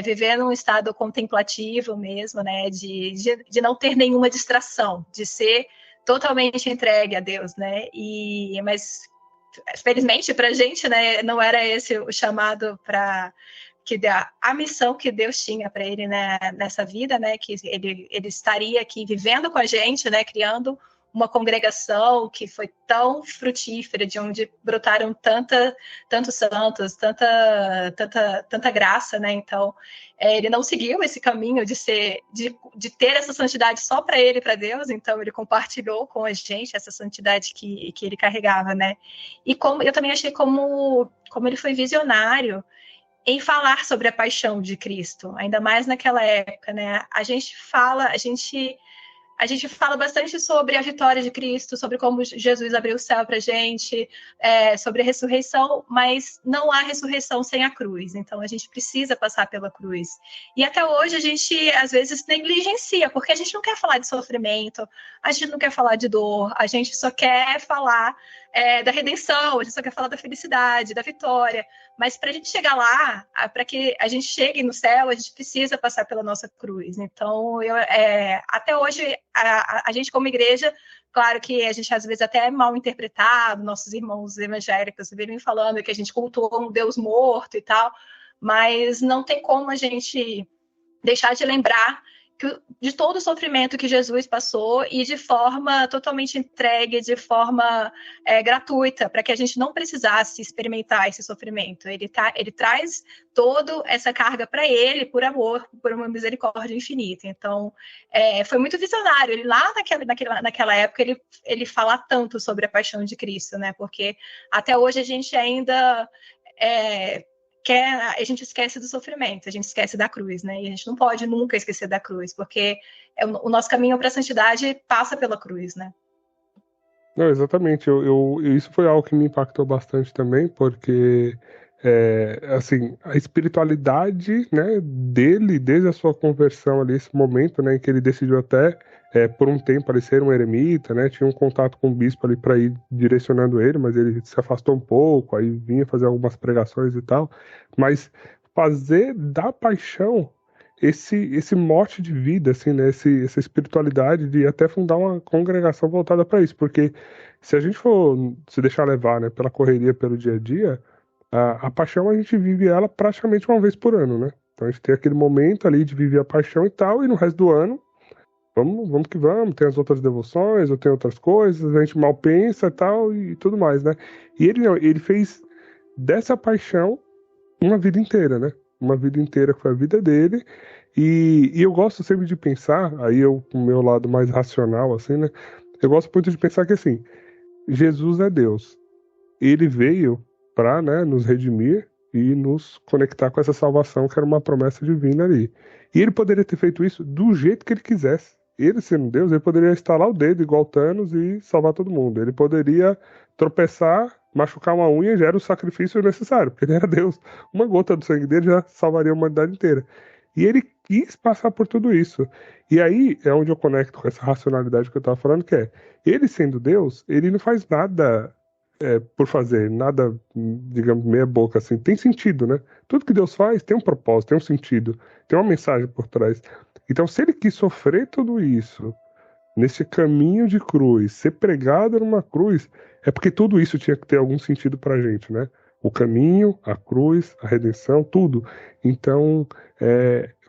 viver num estado contemplativo mesmo, né, de não ter nenhuma distração, de ser totalmente entregue a Deus, né, mas felizmente para a gente, né, não era esse o chamado para a missão que Deus tinha para ele, né, nessa vida, né, que ele estaria aqui vivendo com a gente, né, criando uma congregação que foi tão frutífera, de onde brotaram tantos santos, tanta graça, né? Então, ele não seguiu esse caminho de ter essa santidade só para ele e para Deus, então ele compartilhou com a gente essa santidade que ele carregava, né? E como eu também achei como ele foi visionário em falar sobre a paixão de Cristo, ainda mais naquela época, né? A gente fala bastante sobre a vitória de Cristo, sobre como Jesus abriu o céu para a gente, sobre a ressurreição, mas não há ressurreição sem a cruz. Então, a gente precisa passar pela cruz. E até hoje, a gente, às vezes, negligencia, porque a gente não quer falar de sofrimento, a gente não quer falar de dor, a gente só quer falar da redenção, a gente só quer falar da felicidade, da vitória. Mas para a gente chegar lá, para que a gente chegue no céu, a gente precisa passar pela nossa cruz. Então, até hoje, a gente como igreja, claro que a gente às vezes até é mal interpretado, nossos irmãos evangélicos vivem falando que a gente cultuou um Deus morto e tal, mas não tem como a gente deixar de lembrar de todo o sofrimento que Jesus passou e de forma totalmente entregue, de forma gratuita, para que a gente não precisasse experimentar esse sofrimento. Ele traz toda essa carga para ele, por amor, por uma misericórdia infinita. Então, foi muito visionário. Ele lá naquela época, ele fala tanto sobre a paixão de Cristo, né? Porque até hoje a gente ainda a gente esquece do sofrimento, a gente esquece da cruz, né? E a gente não pode nunca esquecer da cruz, porque o nosso caminho para a santidade passa pela cruz, né? Não, exatamente. Isso foi algo que me impactou bastante também, porque assim, a espiritualidade, né, dele, desde a sua conversão ali, esse momento, né, em que ele decidiu até por um tempo ali ser um eremita, né, tinha um contato com o bispo ali para ir direcionando ele, mas ele se afastou um pouco, aí vinha fazer algumas pregações e tal, mas fazer da paixão esse mote de vida, assim, né, essa espiritualidade de até fundar uma congregação voltada para isso, porque se a gente for se deixar levar, né, pela correria, pelo dia a dia, a paixão a gente vive ela praticamente uma vez por ano, né? Então a gente tem aquele momento ali de viver a paixão e tal, e no resto do ano, vamos que vamos, tem as outras devoções, ou tem outras coisas, a gente mal pensa e tal, e tudo mais, né? E ele fez dessa paixão uma vida inteira, né? Uma vida inteira que foi a vida dele, e eu gosto sempre de pensar, aí eu, com o meu lado mais racional, assim, né? Eu gosto muito de pensar que, assim, Jesus é Deus. Ele veio para, né, nos redimir e nos conectar com essa salvação que era uma promessa divina ali. E ele poderia ter feito isso do jeito que ele quisesse. Ele, sendo Deus, ele poderia estalar o dedo igual Thanos e salvar todo mundo. Ele poderia tropeçar, machucar uma unha, já era o sacrifício necessário, porque ele era Deus. Uma gota do sangue dele já salvaria a humanidade inteira. E ele quis passar por tudo isso. E aí é onde eu conecto com essa racionalidade que eu estava falando, que ele sendo Deus, ele não faz nada por fazer, nada, digamos, meia boca, assim, tem sentido, né? Tudo que Deus faz tem um propósito, tem um sentido, tem uma mensagem por trás. Então, se ele quis sofrer tudo isso nesse caminho de cruz, ser pregado numa cruz, é porque tudo isso tinha que ter algum sentido pra gente, né? O caminho, a cruz, a redenção, tudo. Então,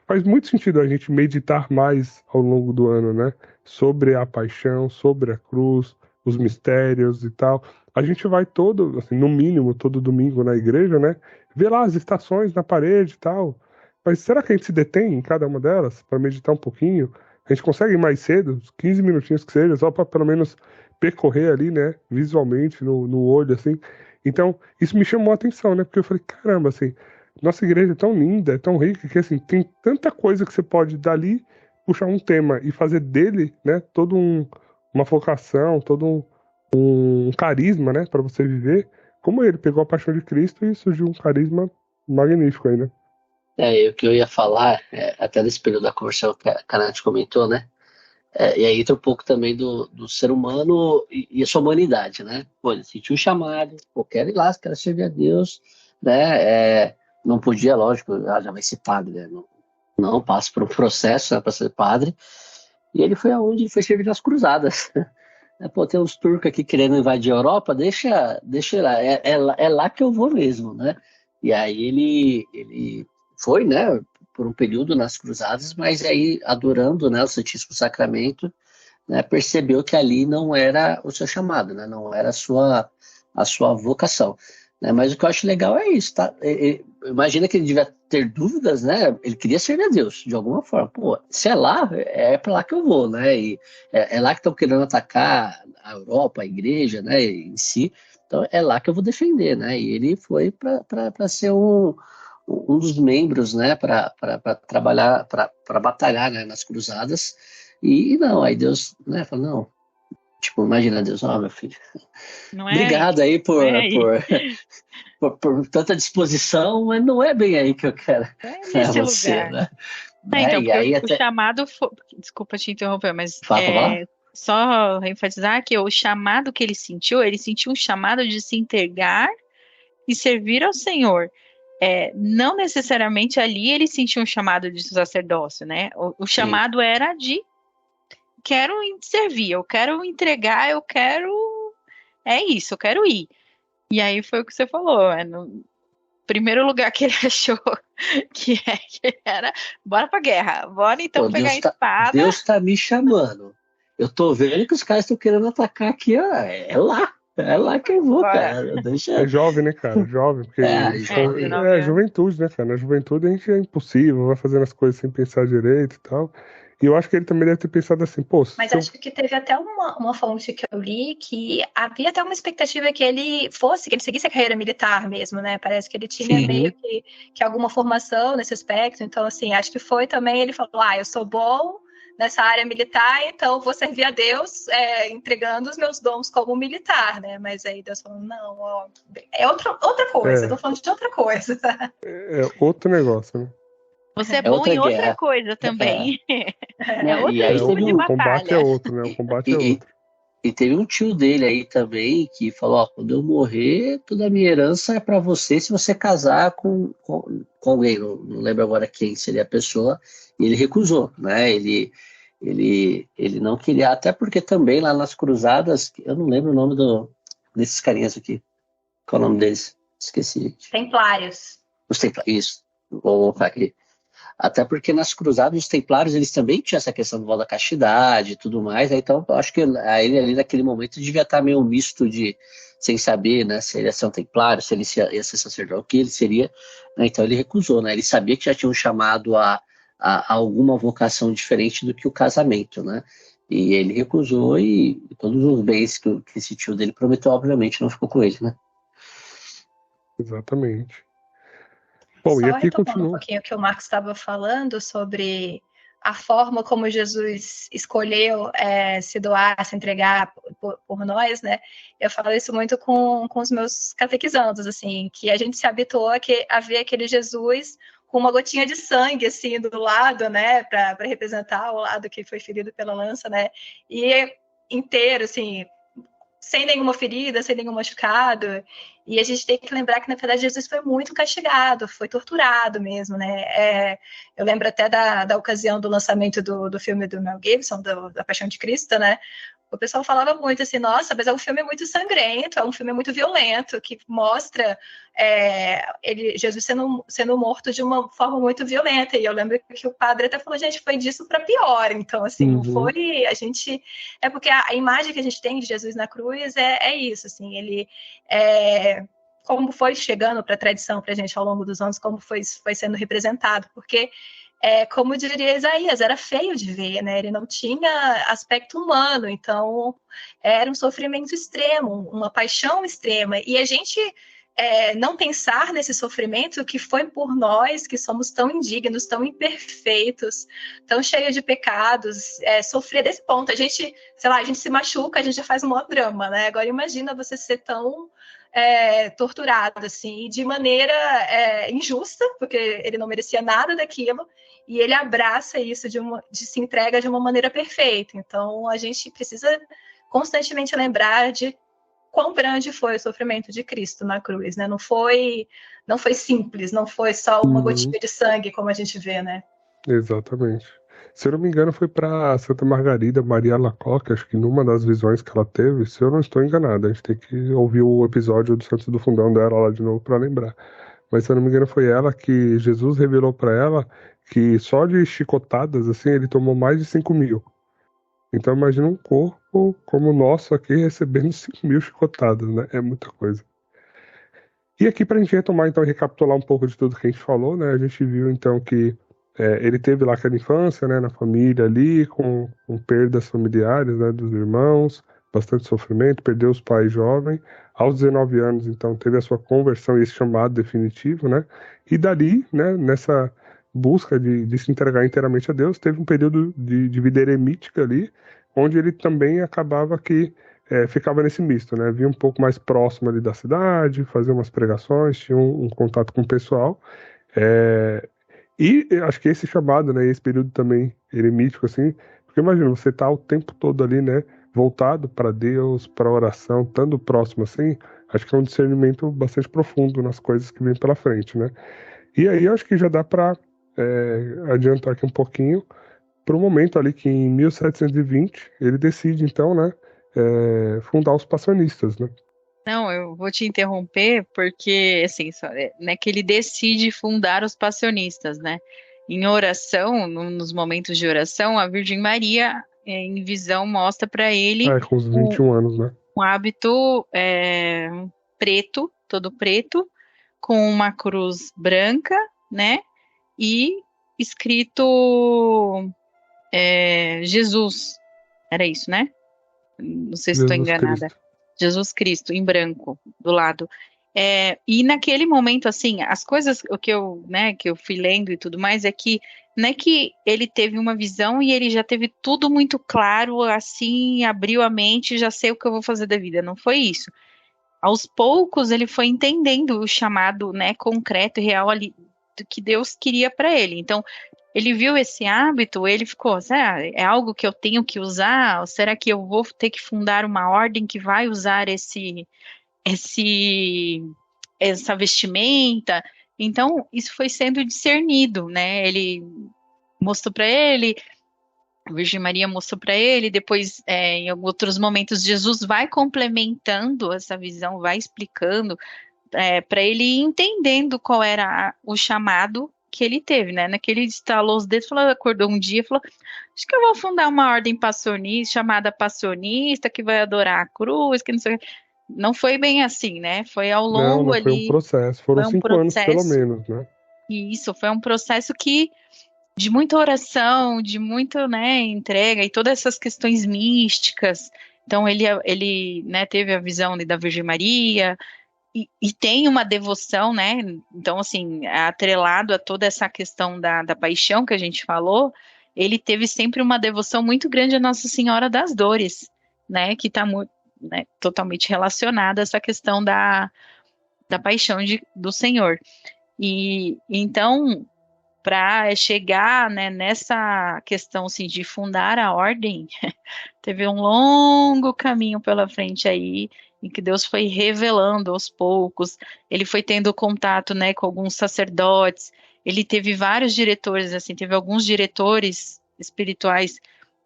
faz muito sentido a gente meditar mais ao longo do ano, né? Sobre a paixão, sobre a cruz, os mistérios e tal. A gente vai todo, assim, no mínimo, todo domingo na igreja, né? Ver lá as estações na parede e tal. Mas será que a gente se detém em cada uma delas para meditar um pouquinho? A gente consegue ir mais cedo, uns 15 minutinhos que seja, só para pelo menos percorrer ali, né? Visualmente, no olho, assim. Então, isso me chamou a atenção, né? Porque eu falei, caramba, assim, nossa igreja é tão linda, é tão rica, que assim, tem tanta coisa que você pode dali puxar um tema e fazer dele, né? Uma vocação, um carisma, né? Para você viver. Como ele pegou a paixão de Cristo e surgiu um carisma magnífico aí, né? O que eu ia falar, até nesse período da conversão que a Nath comentou, né? E aí entra um pouco também do ser humano e a sua humanidade, né? Pô, ele sentiu um chamado, pô, quero ir lá, quero servir a Deus, né? Não podia, lógico, já vai ser padre, né? Não passa por um processo, né, para ser padre. E ele foi aonde? Ele foi servir nas cruzadas. Pô, tem uns turcos aqui querendo invadir a Europa, deixa lá, é lá que eu vou mesmo, né? E aí ele foi, né, por um período nas cruzadas, mas aí adorando, né, o Santíssimo Sacramento, né, percebeu que ali não era o seu chamado, né, não era a sua vocação. Né? Mas o que eu acho legal é isso, tá? Imagina que ele devia ter dúvidas, né? Ele queria servir a Deus, de alguma forma. Pô, se é lá, é para lá que eu vou, né? E é lá que estão querendo atacar a Europa, a igreja, né, em si. Então é lá que eu vou defender, né? E ele foi para ser um dos membros, né, para trabalhar, para batalhar, né, nas cruzadas. E não, aí Deus, né, falou, não, tipo, imagina Deus, meu filho, Não é obrigado aí. aí Não é aí. por tanta disposição, mas não é bem aí que eu quero Não é nesse você, lugar. né? Então, E porque aí o até... chamado foi... Desculpa te interromper, mas Fala. só enfatizar que o chamado que ele sentiu um chamado de se entregar e servir ao Senhor. Não necessariamente ali ele sentiu um chamado de sacerdócio, né? O chamado era de quero servir, eu quero entregar, eu quero. É isso, eu quero ir. E aí foi o que você falou, no primeiro lugar que ele achou que era, bora pra guerra, bora então Pô, pegar a espada. Deus tá me chamando. Eu tô vendo que os caras estão querendo atacar aqui, ó. É lá que eu vou, Bora. cara. É jovem, né, cara? Jovem, porque Jovem. 19 anos. juventude, né, cara? Na juventude a gente é impossível, vai fazendo as coisas sem pensar direito e tal. E eu acho que ele também deve ter pensado assim, pô. Mas acho que teve até uma fonte que eu li que havia até uma expectativa que ele seguisse a carreira militar mesmo, né? Parece que ele tinha meio que alguma formação nesse aspecto. Então, assim, acho que foi também, ele falou, eu sou bom nessa área militar, então vou servir a Deus entregando os meus dons como militar, né? Mas aí Deus falou, não, é outra coisa, eu tô falando de outra coisa. É outro negócio, né? Você é bom outra em outra guerra. coisa também. Outro E aí tipo de O batalha. combate é outro, né? O combate é outro. E teve um tio dele aí também que falou, quando eu morrer, toda a minha herança é para você se você casar com alguém, não lembro agora quem seria a pessoa, e ele recusou, né? Ele não queria, até porque também lá nas cruzadas, eu não lembro o nome desses carinhas aqui. Qual é o nome deles? Esqueci. Templários. Os Templários, isso. Vou colocar aqui. Até porque nas cruzadas os templários eles também tinham essa questão do voto da castidade e tudo mais, né? Então eu acho que ele ali naquele momento devia estar meio misto sem saber, né, se ele ia ser um templário, se ele ia ser sacerdote, o que ele seria, né? Então ele recusou, né? Ele sabia que já tinha um chamado a alguma vocação diferente do que o casamento, né? E ele recusou e todos os bens que esse tio dele prometeu, obviamente, não ficou com ele, né? Exatamente. Bom, Só e aqui retomando continua. um pouquinho o que o Marcos estava falando sobre a forma como Jesus escolheu se doar, se entregar por nós, né? Eu falo isso muito com os meus catequizandos, assim, que a gente se habituou a ver aquele Jesus com uma gotinha de sangue, assim, do lado, né? Para representar o lado que foi ferido pela lança, né? E inteiro, assim, sem nenhuma ferida, sem nenhum machucado. E a gente tem que lembrar que, na verdade, Jesus foi muito castigado, foi torturado mesmo, né? Eu lembro até da ocasião do lançamento do filme do Mel Gibson, da Paixão de Cristo, né? O pessoal falava muito assim, nossa, mas é um filme muito sangrento, é um filme muito violento, que mostra Jesus sendo morto de uma forma muito violenta. E eu lembro que o padre até falou, gente, foi disso para pior. Então, assim, não foi... A gente... É porque a imagem que a gente tem de Jesus na cruz é isso, assim, ele... como foi chegando para a tradição para a gente ao longo dos anos, como foi sendo representado, porque... como diria Isaías, era feio de ver, né? Ele não tinha aspecto humano, então era um sofrimento extremo, uma paixão extrema. E a gente não pensar nesse sofrimento que foi por nós, que somos tão indignos, tão imperfeitos, tão cheios de pecados, sofrer desse ponto. A gente, sei lá, a gente se machuca, a gente já faz um maior drama, né? Agora imagina você ser tão... torturado, assim, de maneira injusta, porque ele não merecia nada daquilo, e ele abraça isso, se entrega de uma maneira perfeita. Então, a gente precisa constantemente lembrar de quão grande foi o sofrimento de Cristo na cruz, né? Não foi simples, não foi só uma gotinha de sangue, como a gente vê, né? Exatamente. Se eu não me engano, foi para Santa Margarida Maria Alacoque, acho que numa das visões que ela teve, se eu não estou enganado, a gente tem que ouvir o episódio do Santos do Fundão dela lá de novo para lembrar. Mas se eu não me engano, foi ela que Jesus revelou para ela que só de chicotadas, assim, ele tomou mais de 5.000. Então imagina um corpo como o nosso aqui recebendo 5.000 chicotadas, né? É muita coisa. E aqui para a gente retomar, então, e recapitular um pouco de tudo que a gente falou, né? A gente viu, então, que ele teve lá aquela infância, né, na família ali, com perdas familiares, né, dos irmãos, bastante sofrimento, perdeu os pais jovem. Aos 19 anos, então, teve a sua conversão e esse chamado definitivo, né? E dali, né, nessa busca de se entregar inteiramente a Deus, teve um período de vida eremítica ali, onde ele também acabava que ficava nesse misto, né? Vinha um pouco mais próximo ali da cidade, fazia umas pregações, tinha um contato com o pessoal. E eu acho que esse chamado, né, esse período também eremítico, assim, porque imagina, você tá o tempo todo ali, né, voltado para Deus, para oração, estando próximo assim, acho que é um discernimento bastante profundo nas coisas que vêm pela frente, né. E aí eu acho que já dá para adiantar aqui um pouquinho para o momento ali que em 1720 ele decide, então, né, fundar os passionistas, né. Não, eu vou te interromper porque, assim, né, que ele decide fundar os passionistas, né? Em oração, nos momentos de oração, a Virgem Maria, em visão, mostra para ele Com os 21 anos, né? um hábito preto, todo preto, com uma cruz branca, né? E escrito Jesus. Era isso, né? Não sei se estou enganada. Cristo. Jesus Cristo, em branco, do lado. E naquele momento, assim, as coisas que eu fui lendo e tudo mais, é que não é que ele teve uma visão e ele já teve tudo muito claro, assim, abriu a mente, já sei o que eu vou fazer da vida. Não foi isso. Aos poucos, ele foi entendendo o chamado, né, concreto e real ali do que Deus queria para ele. Então, ele viu esse hábito, ele ficou, é algo que eu tenho que usar? Ou será que eu vou ter que fundar uma ordem que vai usar essa vestimenta? Então, isso foi sendo discernido, né? Ele mostrou para ele, a Virgem Maria mostrou para ele, depois, em outros momentos, Jesus vai complementando essa visão, vai explicando para ele ir entendendo qual era o chamado que ele teve, né? Naquele estalou os dedos, acordou um dia e falou, acho que eu vou fundar uma ordem passionista, chamada passionista, que vai adorar a cruz, que não sei o que. Não foi bem assim, né? Foi ao longo não ali. Foi um processo, foram 5 anos pelo menos, né? E isso, foi um processo de muita oração, de muito, né, entrega, e todas essas questões místicas. Então, ele né, teve a visão da Virgem Maria, e tem uma devoção, né? Então, assim, atrelado a toda essa questão da paixão que a gente falou, ele teve sempre uma devoção muito grande a Nossa Senhora das Dores, né? Que está totalmente relacionada a essa questão da paixão do Senhor. E então, para chegar, né, nessa questão assim, de fundar a ordem, teve um longo caminho pela frente aí, em que Deus foi revelando aos poucos, ele foi tendo contato, né, com alguns sacerdotes, ele teve vários diretores, assim, teve alguns diretores espirituais,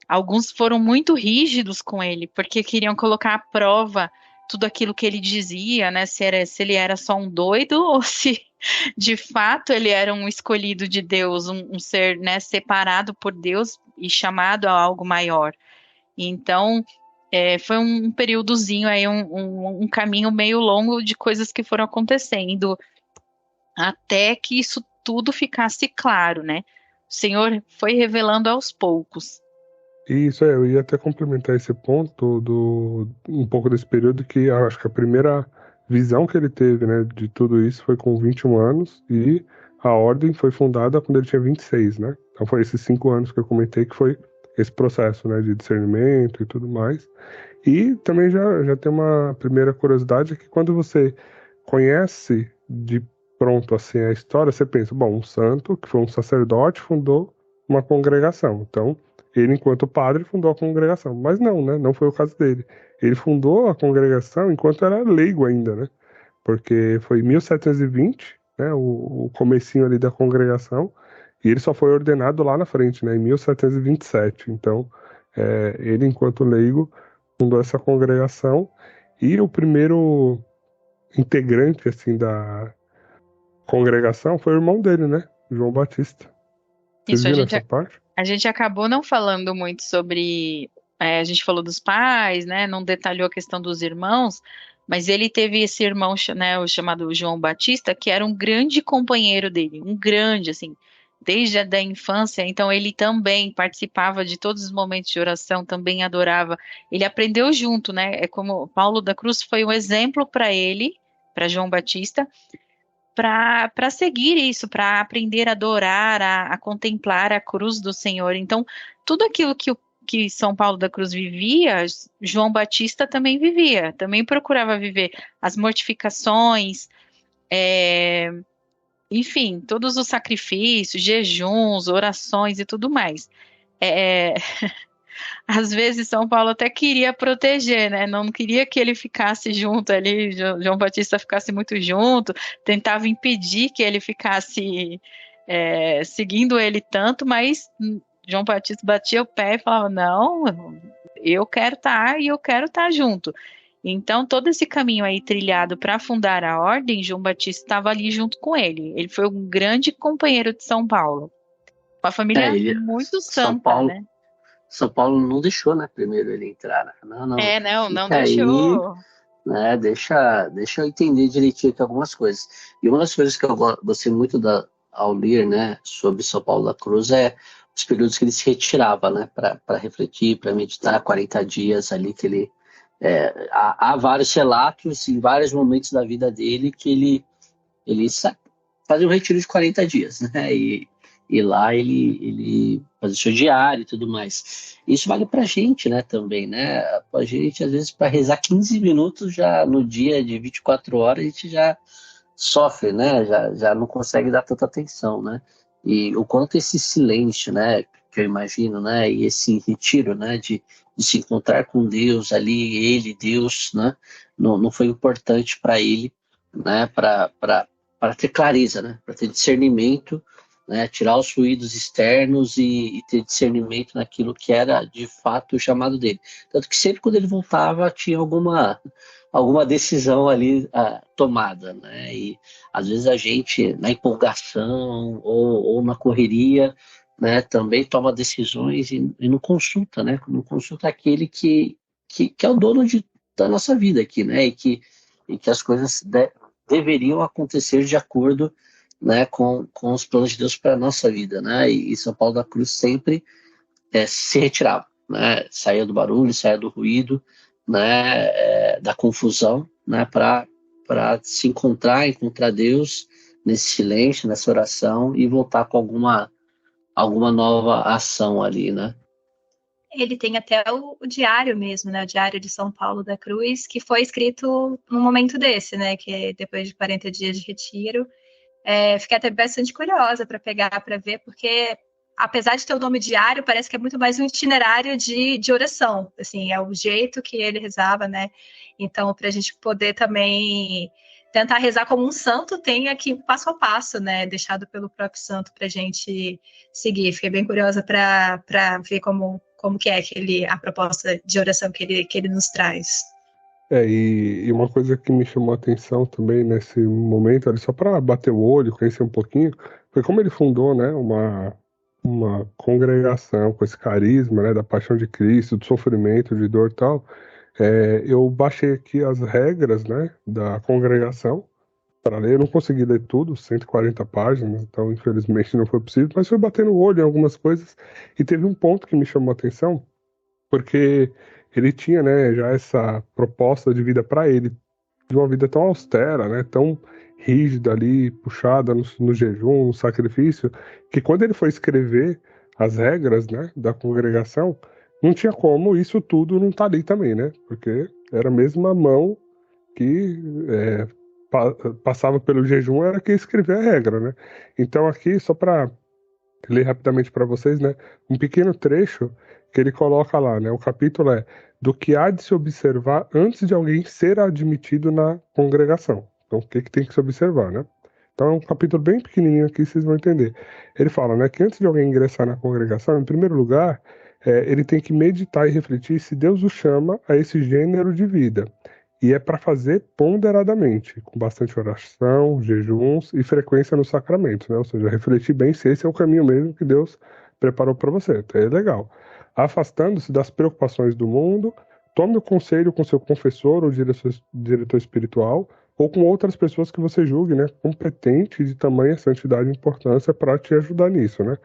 alguns foram muito rígidos com ele, porque queriam colocar à prova tudo aquilo que ele dizia, né, se ele era só um doido ou se de fato ele era um escolhido de Deus, um ser, né, separado por Deus e chamado a algo maior. Então, foi um períodozinho aí, um caminho meio longo de coisas que foram acontecendo, até que isso tudo ficasse claro, né? O Senhor foi revelando aos poucos. Isso eu ia até complementar esse ponto um pouco desse período que eu acho que a primeira visão que ele teve, né, de tudo isso foi com 21 anos e a ordem foi fundada quando ele tinha 26, né? Então foi esses 5 anos que eu comentei que foi esse processo, né, de discernimento e tudo mais. E também já tem uma primeira curiosidade que quando você conhece de pronto assim a história, você pensa, bom, um santo que foi um sacerdote fundou uma congregação. Então, ele, enquanto padre, fundou a congregação. Mas não, né? Não foi o caso dele. Ele fundou a congregação enquanto era leigo ainda, né? Porque foi em 1720, né? O comecinho ali da congregação. E ele só foi ordenado lá na frente, né? Em 1727. Então, ele, enquanto leigo, fundou essa congregação. E o primeiro integrante, assim, da congregação foi o irmão dele, né? João Batista. Vocês Isso, viram essa parte? a gente acabou não falando muito sobre. A gente falou dos pais, né? Não detalhou a questão dos irmãos, mas ele teve esse irmão, né, o chamado João Batista, que era um grande companheiro dele, um grande, assim, desde a da infância. Então ele também participava de todos os momentos de oração, também adorava. Ele aprendeu junto, né? É como Paulo da Cruz foi um exemplo para ele, para João Batista, para seguir isso, para aprender a adorar, a contemplar a cruz do Senhor. Então, tudo aquilo que São Paulo da Cruz vivia, João Batista também vivia, também procurava viver as mortificações, enfim, todos os sacrifícios, jejuns, orações e tudo mais. É, Às vezes São Paulo até queria proteger, né? Não queria que ele ficasse junto ali, João Batista ficasse muito junto, tentava impedir que ele ficasse seguindo ele tanto, mas João Batista batia o pé e falava: não, eu quero estar e eu quero estar junto. Então, todo esse caminho aí trilhado para fundar a ordem, João Batista estava ali junto com ele. Ele foi um grande companheiro de São Paulo. Uma família muito São santa, Paulo, né? São Paulo não deixou, né, primeiro ele entrar, né? Não Fica aí, deixou. né, deixa eu entender direitinho aqui algumas coisas. E uma das coisas que eu gostei muito ao ler, né, sobre São Paulo da Cruz é os períodos que ele se retirava, né, para refletir, para meditar, 40 dias ali que ele... há vários relatos em vários momentos da vida dele que ele fazia um retiro de 40 dias, né, e lá ele fazia seu diário e tudo mais. Isso vale pra gente, né, também, né? A gente, às vezes, para rezar 15 minutos já no dia de 24 horas, a gente já sofre, né? Já não consegue dar tanta atenção, né? E o quanto esse silêncio, né, que eu imagino, né, e esse retiro, né, de se encontrar com Deus ali, ele, Deus, né, não foi importante para ele, né, para ter clareza, né, para ter discernimento, né, tirar os ruídos externos e ter discernimento naquilo que era de fato o chamado dele. Tanto que sempre quando ele voltava tinha alguma decisão ali tomada, né? E às vezes a gente, na empolgação ou na correria, né, também toma decisões e não consulta, né? Não consulta aquele que é o dono da nossa vida aqui, né? E que as coisas deveriam acontecer de acordo, né, com os planos de Deus para a nossa vida, né? E São Paulo da Cruz sempre se retirava, né? Saía do barulho, saía do ruído, né? Da confusão, né? Para se encontrar Deus nesse silêncio, nessa oração e voltar com alguma nova ação ali, né? Ele tem até o diário mesmo, né? O Diário de São Paulo da Cruz, que foi escrito num momento desse, né? Que é depois de 40 dias de retiro. Fiquei até bastante curiosa para pegar, para ver, porque apesar de ter o nome diário, parece que é muito mais um itinerário de oração, assim, é o jeito que ele rezava, né? Então, para a gente poder também tentar rezar como um santo, tem aqui o passo a passo, né? Deixado pelo próprio santo para a gente seguir. Fiquei bem curiosa para ver como que é a proposta de oração que ele nos traz. E uma coisa que me chamou a atenção também nesse momento, ali só para bater o olho, conhecer um pouquinho, foi como ele fundou, né, uma congregação com esse carisma, né, da paixão de Cristo, do sofrimento, de dor e tal. Eu baixei aqui as regras, né, da congregação para ler. Eu não consegui ler tudo, 140 páginas, então infelizmente não foi possível, mas foi batendo o olho em algumas coisas. E teve um ponto que me chamou a atenção, porque ele tinha, né, já essa proposta de vida para ele, de uma vida tão austera, né, tão rígida ali, puxada no jejum, no sacrifício, que quando ele foi escrever as regras, né, da congregação, não tinha como isso tudo não estar ali também, né, porque era a mesma mão que passava pelo jejum, era que escrevia a regra, né. Então aqui, só para ler rapidamente para vocês, né, um pequeno trecho que ele coloca lá, né, o capítulo é do que há de se observar antes de alguém ser admitido na congregação. Então, o que tem que se observar, né? Então, é um capítulo bem pequenininho aqui, vocês vão entender. Ele fala, né, que antes de alguém ingressar na congregação, em primeiro lugar, ele tem que meditar e refletir se Deus o chama a esse gênero de vida. E é para fazer ponderadamente, com bastante oração, jejuns e frequência nos sacramentos, né? Ou seja, refletir bem se esse é o caminho mesmo que Deus preparou para você. Então, é legal. Afastando-se das preocupações do mundo, tome o conselho com seu confessor ou diretor espiritual, ou com outras pessoas que você julgue, né, competente de tamanha santidade e importância para te ajudar nisso, né?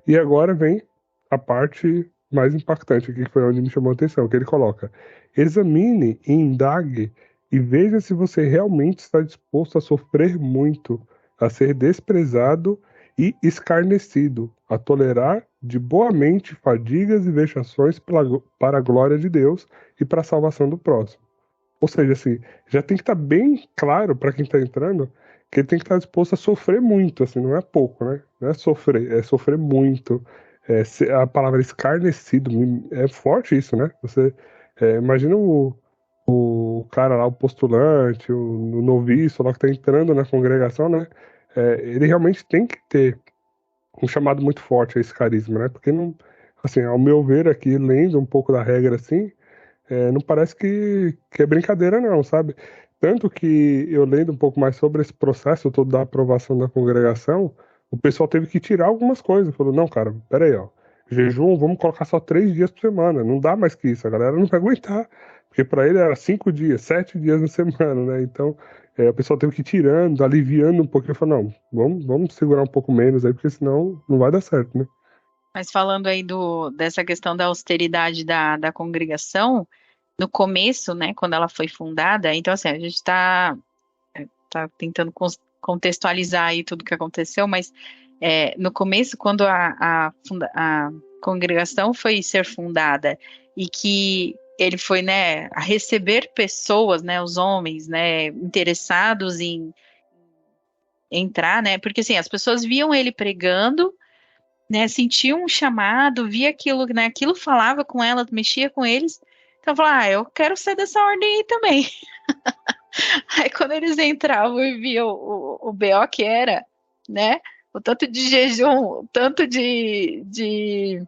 E agora vem a parte mais impactante aqui, que foi onde me chamou a atenção, que ele coloca: examine e indague e veja se você realmente está disposto a sofrer muito, a ser desprezado e escarnecido, a tolerar de boa mente fadigas e vexações para a glória de Deus e para a salvação do próximo. Ou seja, assim, já tem que estar bem claro para quem está entrando que ele tem que estar disposto a sofrer muito, assim, não é pouco, né? Não é sofrer muito. A palavra escarnecido, é forte isso, né? Você imagina o cara lá, o postulante, o noviço lá que está entrando na congregação, né? Ele realmente tem que ter um chamado muito forte a esse carisma, né? Porque não, assim, ao meu ver aqui, lendo um pouco da regra assim, não parece que é brincadeira não, sabe? Tanto que eu lendo um pouco mais sobre esse processo todo da aprovação da congregação, o pessoal teve que tirar algumas coisas. Falou, não, cara, peraí, ó, jejum, vamos colocar só 3 dias por semana. Não dá mais que isso, a galera não vai aguentar. Porque para ele era 5 dias, 7 dias na semana, né? Então, o pessoal teve que ir tirando, aliviando um pouquinho. Falou, não, vamos segurar um pouco menos aí, porque senão não vai dar certo, né? Mas falando aí dessa questão da austeridade da congregação, no começo, né, quando ela foi fundada, então assim, a gente está tentando contextualizar aí tudo que aconteceu, mas no começo, quando a congregação foi ser fundada e que ele foi, né, a receber pessoas, né, os homens, né, interessados em entrar, né, porque assim, as pessoas viam ele pregando, né, sentiam um chamado, via aquilo, né, aquilo falava com elas, mexia com eles, então falava, eu quero ser dessa ordem aí também. Aí quando eles entravam e viam o BO que era, né, o tanto de jejum, o tanto de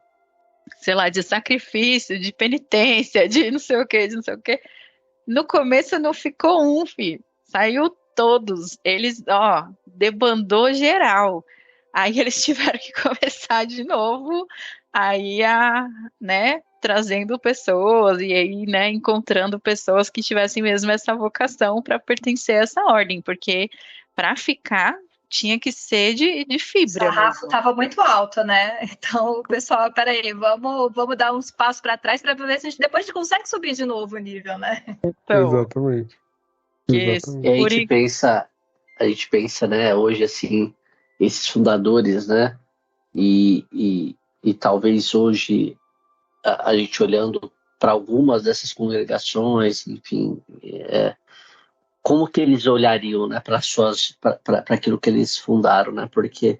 sei lá, de sacrifício, de penitência, de não sei o que, no começo não ficou um, filho, saiu todos, eles, debandou geral. Aí eles tiveram que começar de novo, aí né, trazendo pessoas, e aí, né, encontrando pessoas que tivessem mesmo essa vocação para pertencer a essa ordem, porque para ficar tinha que ser de fibra. O sarrafo estava muito alto, né? Então, o pessoal, peraí, vamos dar uns passos para trás para ver se a gente depois consegue subir de novo o nível, né? Então, exatamente. E a gente pensa, né, hoje assim, esses fundadores, né, e talvez hoje a gente olhando para algumas dessas congregações, enfim, como que eles olhariam, né, para aquilo que eles fundaram, né? Porque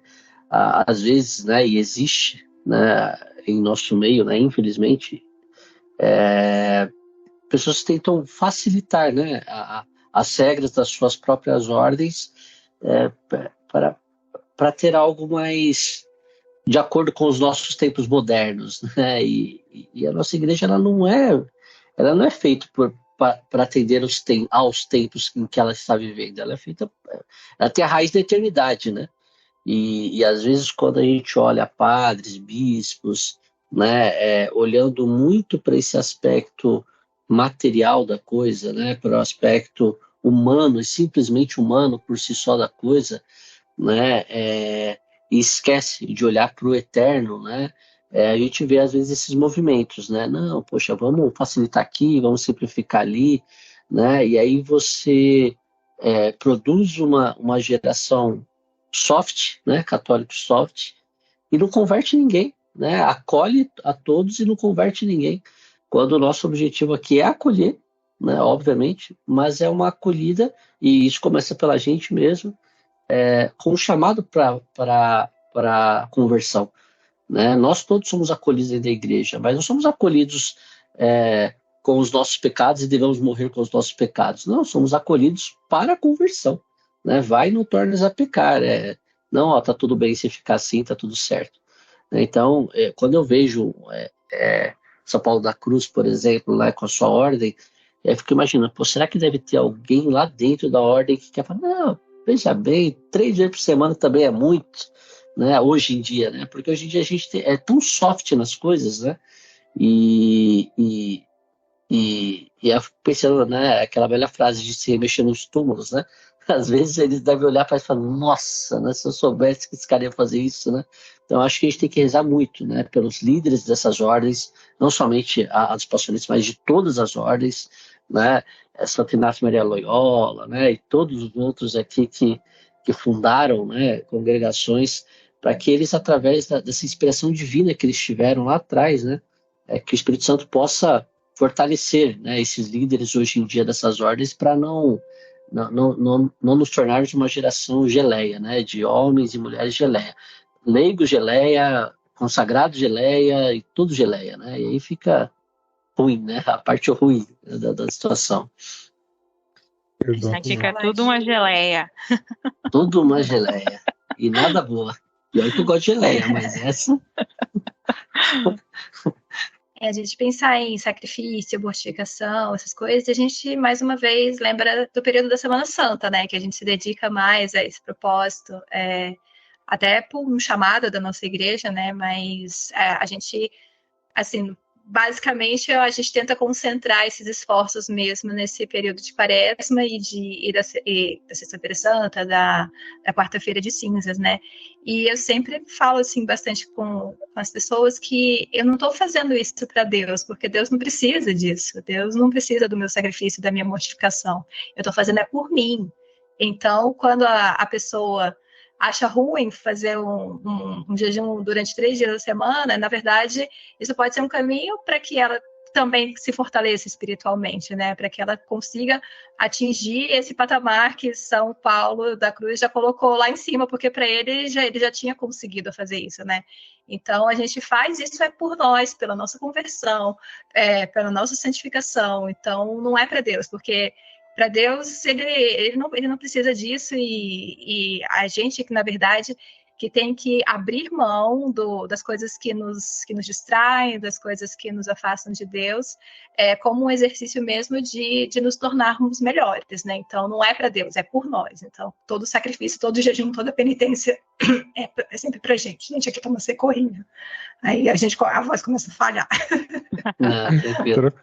às vezes, né, e existe, né, em nosso meio, né, infelizmente, pessoas tentam facilitar, né, as regras das suas próprias ordens para ter algo mais de acordo com os nossos tempos modernos, né? E a nossa igreja ela não é feita para atender aos tempos em que ela está vivendo. Ela tem a raiz da eternidade, né? E às vezes quando a gente olha padres, bispos, né, olhando muito para esse aspecto material da coisa, né, para o aspecto humano e simplesmente humano por si só da coisa, né, e esquece de olhar para o eterno, né, a gente vê às vezes esses movimentos, né, não, poxa, vamos facilitar aqui, vamos simplificar ali, né, e aí você produz uma geração soft, né, católico soft, e não converte ninguém, né, acolhe a todos e não converte ninguém, quando o nosso objetivo aqui é acolher, né, obviamente, mas é uma acolhida, e isso começa pela gente mesmo, com um chamado para conversão, né? Nós todos somos acolhidos dentro da igreja, mas não somos acolhidos com os nossos pecados e devemos morrer com os nossos pecados. Não, somos acolhidos para a conversão, né? Vai e não tornes a pecar. Não, ó, tá tudo bem se ficar assim, tá tudo certo. Então, quando eu vejo São Paulo da Cruz, por exemplo, lá com a sua ordem, eu fico imaginando, pô, será que deve ter alguém lá dentro da ordem que quer falar, não, veja bem, 3 vezes por semana também é muito, né? Hoje em dia, né? Porque hoje em dia a gente é tão soft nas coisas, né? E eu fico pensando, né? Aquela velha frase de se mexer nos túmulos, né? Às vezes eles devem olhar para e falar, nossa, né? Se eu soubesse que esse cara ia fazer isso, né? Então acho que a gente tem que rezar muito, né? Pelos líderes dessas ordens, não somente a dos pastorais, mas de todas as ordens, né? Santo Inácio Maria Loyola, né? E todos os outros aqui que fundaram, né, congregações, para que eles, através dessa inspiração divina que eles tiveram lá atrás, né, que o Espírito Santo possa fortalecer, né, esses líderes hoje em dia dessas ordens para não nos tornarmos uma geração geleia, né, de homens e mulheres geleia. Leigo geleia, consagrado geleia e tudo geleia, né, e aí fica ruim, né, a parte ruim da situação. Fica tudo uma geleia. Tudo uma geleia. E nada boa. E olha que eu gosto de geleia, mas essa... A gente pensar em sacrifício, mortificação, essas coisas, a gente, mais uma vez, lembra do período da Semana Santa, né? Que a gente se dedica mais a esse propósito, até por um chamado da nossa igreja, né? Mas a gente, assim, basicamente, a gente tenta concentrar esses esforços mesmo nesse período de Quaresma e da Sexta-feira Santa, da Quarta-feira de Cinzas, né? E eu sempre falo, assim, bastante com as pessoas que eu não estou fazendo isso para Deus, porque Deus não precisa disso. Deus não precisa do meu sacrifício, da minha mortificação. Eu estou fazendo por mim. Então, quando a pessoa acha ruim fazer um jejum durante 3 dias da semana, na verdade, isso pode ser um caminho para que ela também se fortaleça espiritualmente, né? Para que ela consiga atingir esse patamar que São Paulo da Cruz já colocou lá em cima, porque para ele já tinha conseguido fazer isso, né? Então, a gente faz isso por nós, pela nossa conversão, pela nossa santificação. Então, não é para Deus, porque para Deus, ele não precisa disso, e a gente, que na verdade, que tem que abrir mão das coisas que nos distraem, das coisas que nos afastam de Deus, como um exercício mesmo de nos tornarmos melhores, né? Então, não é para Deus, é por nós. Então, todo sacrifício, todo jejum, toda penitência é sempre para a gente. Gente, aqui está uma secorrinha. Aí a voz começa a falhar. Tranquilo.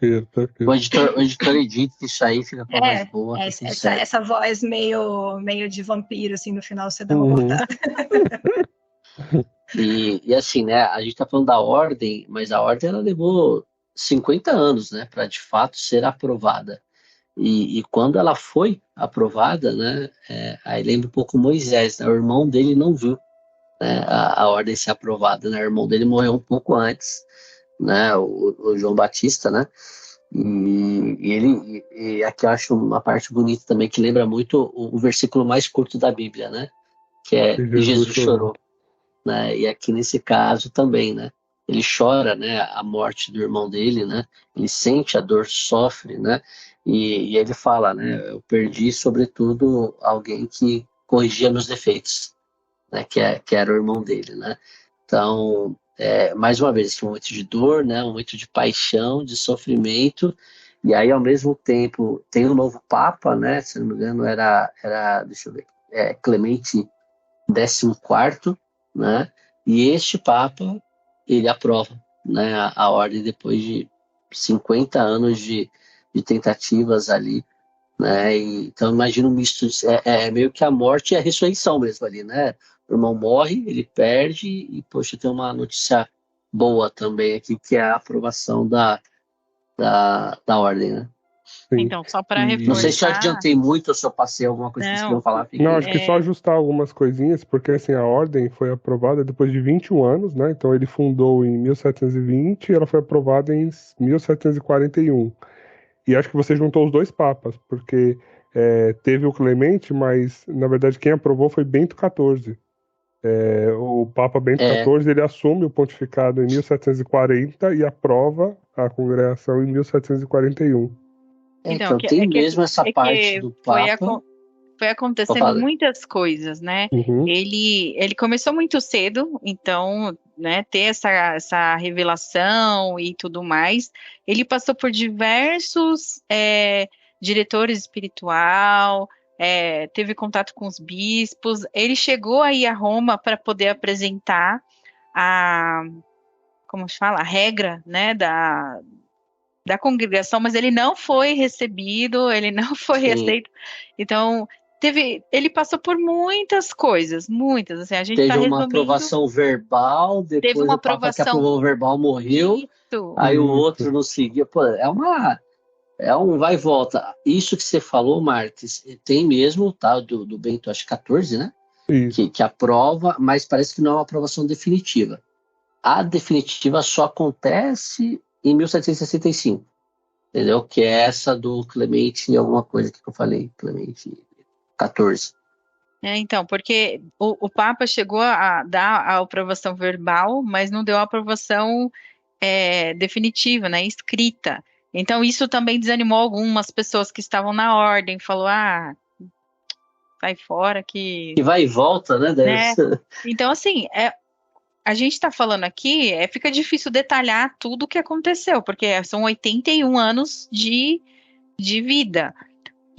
O editor edita isso aí, fica com a voz boa. Essa voz meio de vampiro, assim, no final você dá uma cortada. E assim, né, a gente tá falando da ordem, mas a ordem ela levou 50 anos, né, para de fato ser aprovada. E quando ela foi aprovada, né, aí lembra um pouco Moisés, né, o irmão dele não viu, né, a ordem ser aprovada, né, o irmão dele morreu um pouco antes, né, o João Batista, né, E aqui eu acho uma parte bonita também, que lembra muito o versículo mais curto da Bíblia, né? Que é E E Jesus Jesus chorou. chorou, né? E aqui nesse caso também, né? Ele chora, né, a morte do irmão dele, né? Ele sente a dor, sofre, né? E ele fala, né? Eu perdi, sobretudo, alguém que corrigia meus defeitos, né? Que era o irmão dele, né? Então, mais uma vez, esse momento de dor, né? Um momento de paixão, de sofrimento. E aí, ao mesmo tempo, tem um novo Papa, né? Se não me engano, deixa eu ver, Clemente XIV, né? E este Papa, ele aprova, né, a ordem depois de 50 anos de tentativas ali, né? Então imagina um misto, meio que a morte e a ressurreição mesmo ali, né? O irmão morre, ele perde e, poxa, tem uma notícia boa também aqui, que é a aprovação da ordem, né? Sim. Então, só para Não sei se eu reforçar, adiantei muito ou se eu passei alguma coisa que vocês queriam não, falar, Não, fiquei... acho que só ajustar algumas coisinhas, porque assim, a ordem foi aprovada depois de 21 anos, né? Então ele fundou em 1720 e ela foi aprovada em 1741. E acho que você juntou os dois papas, porque teve o Clemente, mas na verdade quem aprovou foi Bento XIV. O Papa Bento É, XIV ele assume o pontificado em 1740 e aprova a congregação em 1741. então, então tem mesmo essa é parte que do Papa. foi Vou acontecendo falar. muitas coisas, né? Uhum. Ele começou muito cedo, então, né, ter essa revelação e tudo mais. Ele passou por diversos diretores espiritual, teve contato com os bispos. Ele chegou aí a Roma para poder apresentar a, como se fala, a regra, né, da congregação, mas ele não foi recebido, ele não foi Sim, aceito. Então, ele passou por muitas coisas, muitas, assim, a gente está teve uma resumindo, aprovação verbal, teve depois uma o Papa que aprovação aprovou o verbal morreu, disso. aí o Isso. outro não seguia. Pô, é um vai e volta. Isso que você falou, Marques, tem mesmo, tá, do Bento, acho que 14, né? Isso. Que aprova, mas parece que não é uma aprovação definitiva. A definitiva só acontece em 1765, entendeu? Que é essa do Clemente, alguma coisa que eu falei, Clemente 14. Então, porque o Papa chegou a dar a aprovação verbal, mas não deu a aprovação definitiva, né, escrita. Então, isso também desanimou algumas pessoas que estavam na ordem, falou, sai fora Que que, vai e volta, né? né? Então, assim, a gente está falando aqui, fica difícil detalhar tudo o que aconteceu, porque são 81 anos de vida.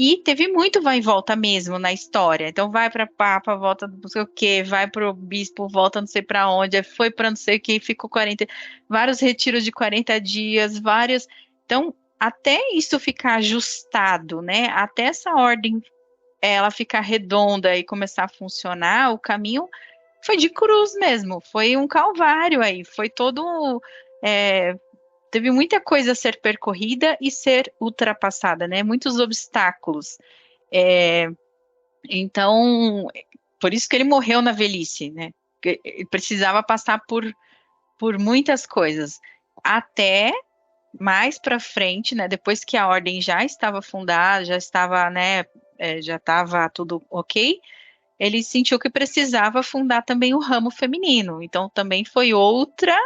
E teve muito vai e volta mesmo na história. Então vai para Papa, volta não sei o quê, vai para o bispo, volta não sei para onde, aí foi para não sei o quê, ficou 40, vários retiros de 40 dias, vários. Então, até isso ficar ajustado, né? Até essa ordem ela ficar redonda e começar a funcionar, o caminho foi de cruz mesmo, foi um calvário aí, foi todo. é, Teve muita coisa a ser percorrida e ser ultrapassada, né? Muitos obstáculos. É, então, por isso que ele morreu na velhice, né? Porque ele precisava passar por muitas coisas. Até mais para frente, né? Depois que a ordem já estava fundada, já estava, né? Já estava tudo ok. Ele sentiu que precisava fundar também o ramo feminino. Então, também foi outra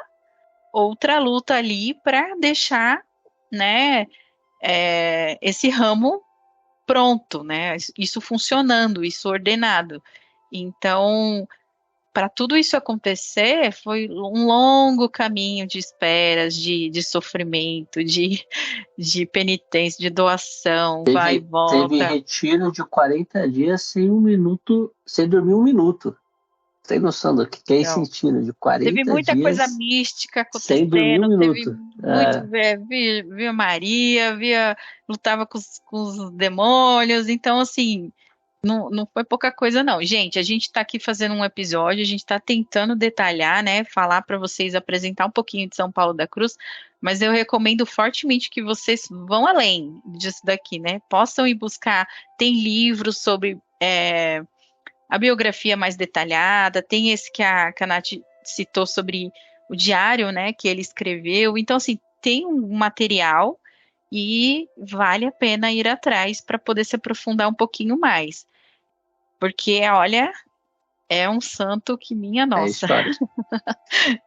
luta ali para deixar, né, esse ramo pronto, né, isso funcionando, isso ordenado. Então, para tudo isso acontecer, foi um longo caminho de esperas, de sofrimento, de penitência, de doação, vai e Teve volta. retiro de 40 dias sem um minuto, sem dormir um minuto. Tem noção do que é esse Então, retiro de teve 40 muita coisa dias mística sem dormir um acontecendo, teve minuto? muito, via Maria, lutava com os demônios, então assim, não foi pouca coisa não. Gente, a gente está aqui fazendo um episódio, a gente está tentando detalhar, né, falar para vocês, apresentar um pouquinho de São Paulo da Cruz, mas eu recomendo fortemente que vocês vão além disso daqui, né, possam ir buscar, tem livros sobre a biografia mais detalhada, tem esse que a Nath citou sobre o diário, né, que ele escreveu. Então, assim, tem um material e vale a pena ir atrás para poder se aprofundar um pouquinho mais. Porque, olha, é um santo que, minha É nossa, história.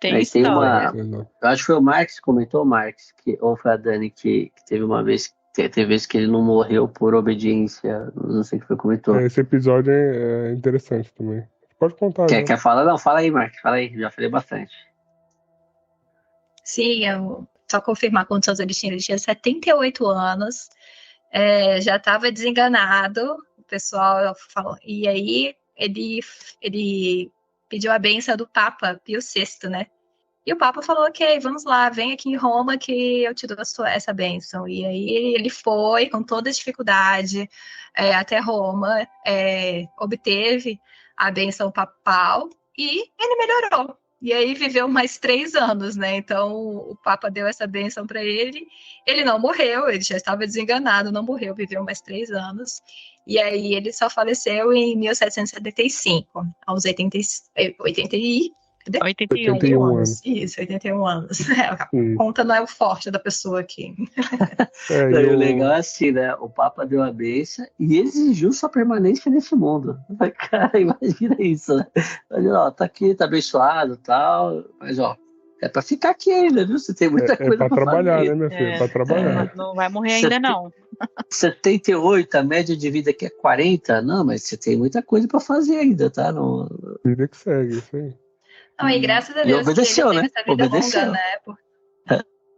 tem Aí tem história. uma. Eu acho que foi o Marx que comentou, o Marx, ou foi a Dani que teve uma vez. Teve vezes que ele não morreu por obediência. Não sei o que foi que comentou. Esse episódio é interessante também. Pode contar, já. Quer falar? Não, fala aí, Marx. Fala aí, já falei bastante. Sim, só confirmar quantos anos ele tinha 78 anos, já estava desenganado, o pessoal falou, e aí ele pediu a bênção do Papa Pio VI, né? E o Papa falou, ok, vamos lá, vem aqui em Roma que eu te dou essa bênção. E aí ele foi com toda a dificuldade até Roma, obteve a bênção papal e ele melhorou. E aí viveu mais 3 anos, né? Então o Papa deu essa bênção para ele. Ele não morreu, ele já estava desenganado, não morreu, viveu mais 3 anos. E aí ele só faleceu em 1775, aos 81 anos. Isso, 81 anos. A conta não é o forte da pessoa aqui. O legal é assim, né? O Papa deu a bênção e exigiu sua permanência nesse mundo. Cara, imagina isso, né? Imagina, ó, tá aqui, tá abençoado e tal, mas ó, é pra ficar aqui ainda, viu? Você tem muita coisa pra trabalhar, fazer. Né, minha filha? Pra trabalhar. Não vai morrer ainda, não. 78, a média de vida aqui é 40. Não, mas você tem muita coisa pra fazer ainda, tá? Vida que segue, isso aí. Não, e graças a Deus obedeceu, que ele né? teve essa vida Obedeceu. longa, né?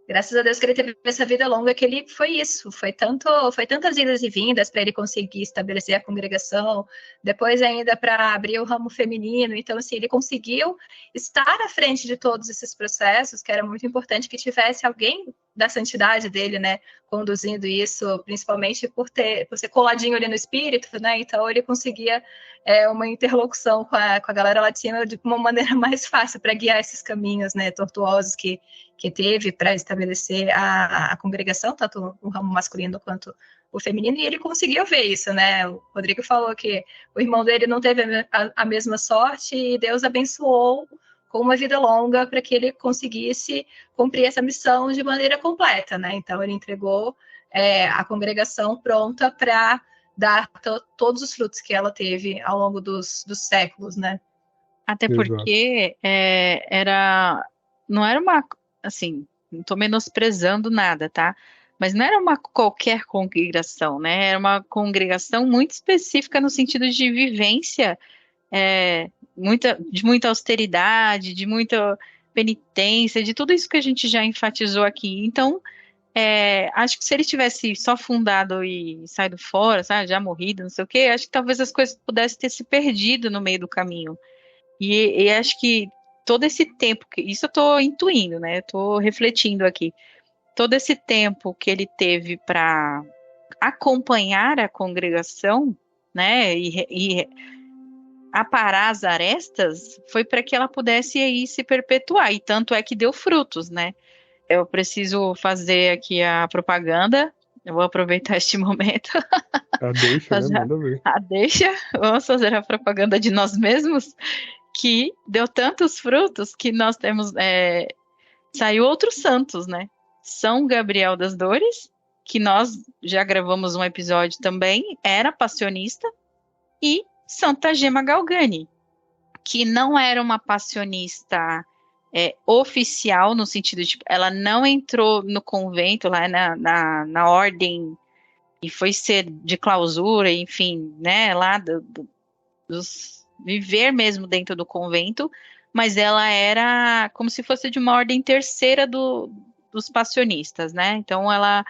Graças a Deus que ele teve essa vida longa, que ele foi isso, foi tantas idas e vindas para ele conseguir estabelecer a congregação, depois ainda para abrir o ramo feminino. Então, assim, ele conseguiu estar à frente de todos esses processos, que era muito importante que tivesse alguém da santidade dele, né, conduzindo isso, principalmente por ser coladinho ali no espírito, né? Então ele conseguia uma interlocução com a galera latina de uma maneira mais fácil para guiar esses caminhos, né, tortuosos que teve para estabelecer a congregação, tanto o ramo masculino quanto o feminino, e ele conseguiu ver isso, né? O Rodrigo falou que o irmão dele não teve a mesma sorte e Deus abençoou com uma vida longa para que ele conseguisse cumprir essa missão de maneira completa, né? Então ele entregou a congregação pronta para dar todos os frutos que ela teve ao longo dos séculos, né? Até porque não era uma, assim, não estou menosprezando nada, tá? Mas não era uma qualquer congregação, né? Era uma congregação muito específica no sentido de vivência, de muita austeridade, de muita penitência, de tudo isso que a gente já enfatizou aqui. Então, acho que se ele tivesse só fundado e saído fora, sabe, já morrido, não sei o quê, acho que talvez as coisas pudessem ter se perdido no meio do caminho. E acho que todo esse tempo, isso eu estou intuindo, né? Eu estou refletindo aqui. Todo esse tempo que ele teve para acompanhar a congregação, né? E aparar as arestas, foi para que ela pudesse aí se perpetuar. E tanto é que deu frutos, né? Eu preciso fazer aqui a propaganda. Eu vou aproveitar este momento. Deixa, né? Manda ver. Deixa. Vamos fazer a propaganda de nós mesmos, que deu tantos frutos que nós temos. Saiu outros santos, né? São Gabriel das Dores, que nós já gravamos um episódio também, era passionista, e Santa Gema Galgani, que não era uma passionista oficial, no sentido de ela não entrou no convento, lá na ordem, e foi ser de clausura, enfim, né, lá dos viver mesmo dentro do convento, mas ela era como se fosse de uma ordem terceira dos passionistas, né? Então ela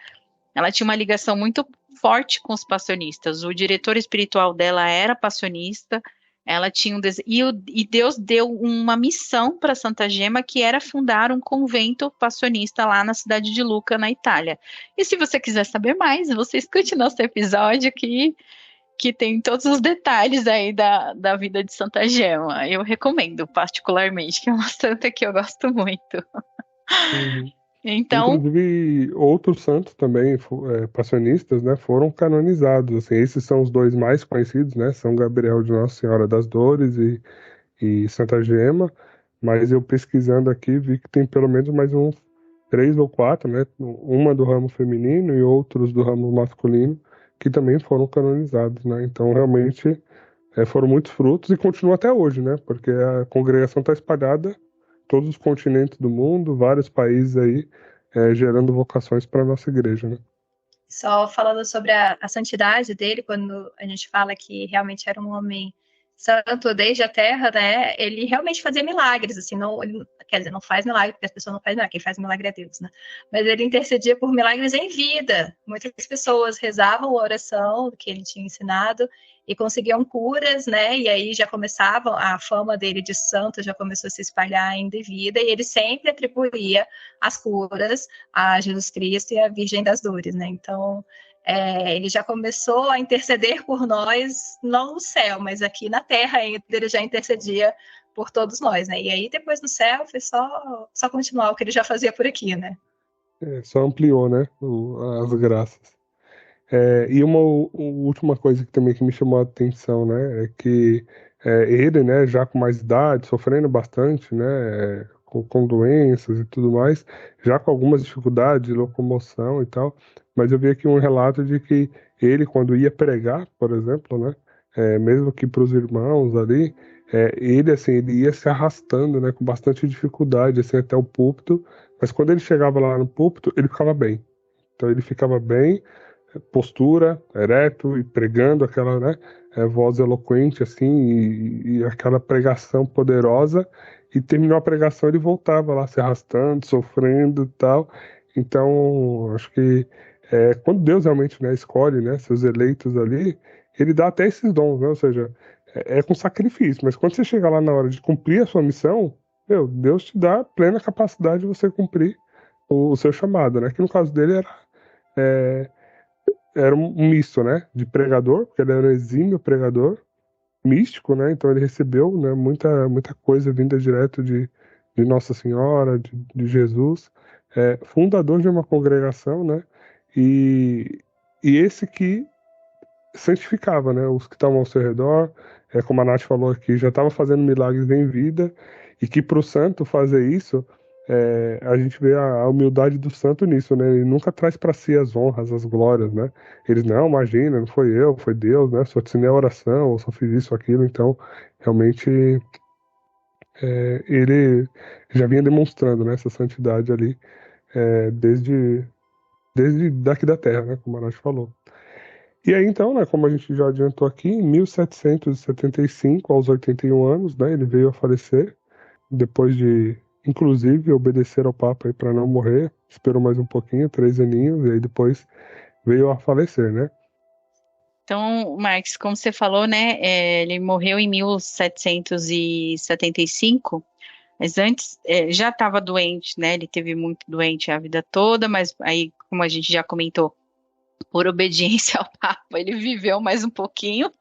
tinha uma ligação muito forte com os passionistas. O diretor espiritual dela era passionista. Ela tinha e Deus deu uma missão para Santa Gema, que era fundar um convento passionista lá na cidade de Lucca, na Itália. E se você quiser saber mais, você escute nosso episódio que tem todos os detalhes aí da vida de Santa Gema. Eu recomendo particularmente, que é uma santa que eu gosto muito. Uhum. Então, inclusive, outros santos também, passionistas, né, foram canonizados. Assim, esses são os dois mais conhecidos, né? São Gabriel de Nossa Senhora das Dores e Santa Gema. Mas eu pesquisando aqui vi que tem pelo menos mais uns 3 ou 4, né? Uma do ramo feminino e outros do ramo masculino, que também foram canonizados, né? Então, realmente, foram muitos frutos e continua até hoje, né? Porque a congregação está espalhada em todos os continentes do mundo, vários países aí, gerando vocações para a nossa igreja, né? Só falando sobre a santidade dele, quando a gente fala que realmente era um homem santo desde a terra, né? Ele realmente fazia milagres, assim, não, quer dizer, não faz milagre, porque as pessoas não fazem milagre, quem faz milagre é Deus, né? Mas ele intercedia por milagres em vida. Muitas pessoas rezavam a oração que ele tinha ensinado e conseguiam curas, né? E aí já começava, a fama dele de santo já começou a se espalhar ainda em vida, e ele sempre atribuía as curas a Jesus Cristo e a Virgem das Dores, né? Então, ele já começou a interceder por nós, não no céu, mas aqui na terra ainda ele já intercedia por todos nós, né? E aí depois no céu foi só continuar o que ele já fazia por aqui, né? Só ampliou, né? As graças. E uma última coisa que também que me chamou a atenção, né, é que ele, né, já com mais idade, sofrendo bastante, né, com doenças e tudo mais, já com algumas dificuldades de locomoção e tal, mas eu vi aqui um relato de que ele, quando ia pregar, por exemplo, né, mesmo que para os irmãos ali, ele, assim, ele ia se arrastando, né, com bastante dificuldade, assim, até o púlpito, mas quando ele chegava lá no púlpito, ele ficava bem. Então ele ficava bem, postura, ereto e pregando aquela, né, voz eloquente assim e aquela pregação poderosa, e terminou a pregação ele voltava lá se arrastando, sofrendo e tal. Então acho que quando Deus realmente, né, escolhe, né, seus eleitos ali, ele dá até esses dons, né, ou seja, com sacrifício, mas quando você chega lá na hora de cumprir a sua missão, meu, Deus te dá plena capacidade de você cumprir o seu chamado, né, que no caso dele é, era um misto, né, de pregador, porque ele era um exímio pregador, místico, né, então ele recebeu, né, muita coisa vinda direto de Nossa Senhora, de Jesus, fundador de uma congregação, né, e, e esse que santificava, né, os que estavam ao seu redor, como a Nath falou aqui, já estava fazendo milagres em vida, e que para o santo fazer isso, a gente vê a humildade do santo nisso, né? Ele nunca traz para si as honras, as glórias, né? Eles, não, imagina, não foi eu, foi Deus, né? Só te ensinei a oração, ou só fiz isso, aquilo, então, realmente, ele já vinha demonstrando, né, essa santidade ali, desde daqui da terra, né? Como a Nath falou. E aí, então, né, como a gente já adiantou aqui, em 1775, aos 81 anos, né, ele veio a falecer, depois de, inclusive, obedecer ao Papa para não morrer, esperou mais um pouquinho, 3 aninhos, e aí depois veio a falecer, né? Então, Marx, como você falou, né, ele morreu em 1775, mas antes já estava doente, né, ele teve muito doente a vida toda, mas aí, como a gente já comentou, por obediência ao Papa, ele viveu mais um pouquinho,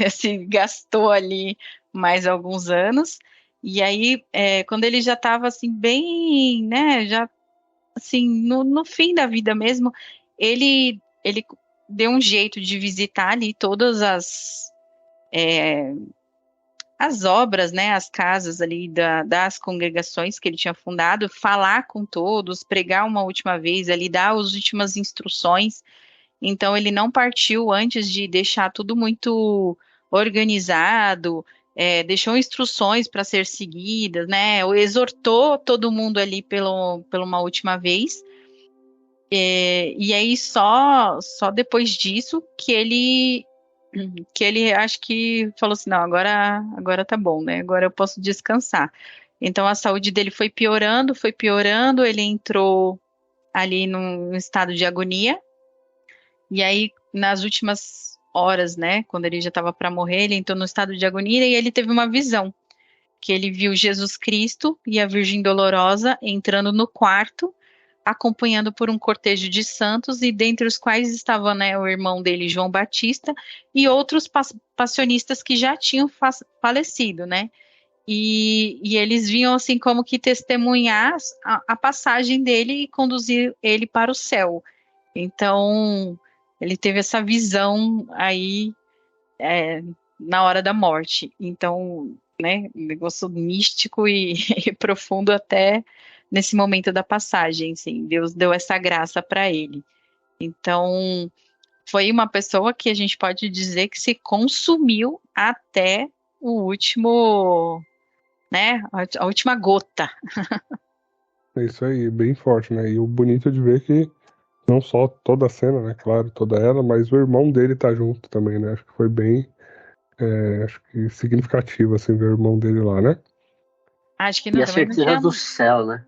se gastou ali mais alguns anos, e aí, quando ele já estava, assim, bem, né, já, assim, no fim da vida mesmo, ele deu um jeito de visitar ali todas as obras, né, as casas ali das congregações que ele tinha fundado, falar com todos, pregar uma última vez ali, dar as últimas instruções. Então ele não partiu antes de deixar tudo muito organizado, deixou instruções para ser seguidas, né, exortou todo mundo ali pela uma última vez. E aí só depois disso que ele acho que falou assim, não, agora tá bom, né? Agora eu posso descansar. Então a saúde dele foi piorando, ele entrou ali num estado de agonia. E aí nas últimas horas, né, quando ele já estava para morrer, ele entrou no estado de agonia e ele teve uma visão que ele viu Jesus Cristo e a Virgem Dolorosa entrando no quarto, acompanhado por um cortejo de santos, e dentre os quais estava, né, o irmão dele, João Batista, e outros passionistas que já tinham falecido, né? E eles vinham assim como que testemunhar a passagem dele e conduzir ele para o céu. Então, ele teve essa visão aí na hora da morte. Então, né, um negócio místico e profundo até nesse momento da passagem, assim, Deus deu essa graça para ele. Então, foi uma pessoa que a gente pode dizer que se consumiu até o último, né, a última gota. É isso aí, bem forte, né? E o bonito de ver que não só toda a cena, né? Claro, toda ela, mas o irmão dele tá junto também, né? Acho que foi bem, acho que significativo, assim, ver o irmão dele lá, né? Acho que E a também não certeza tinha. do céu, né?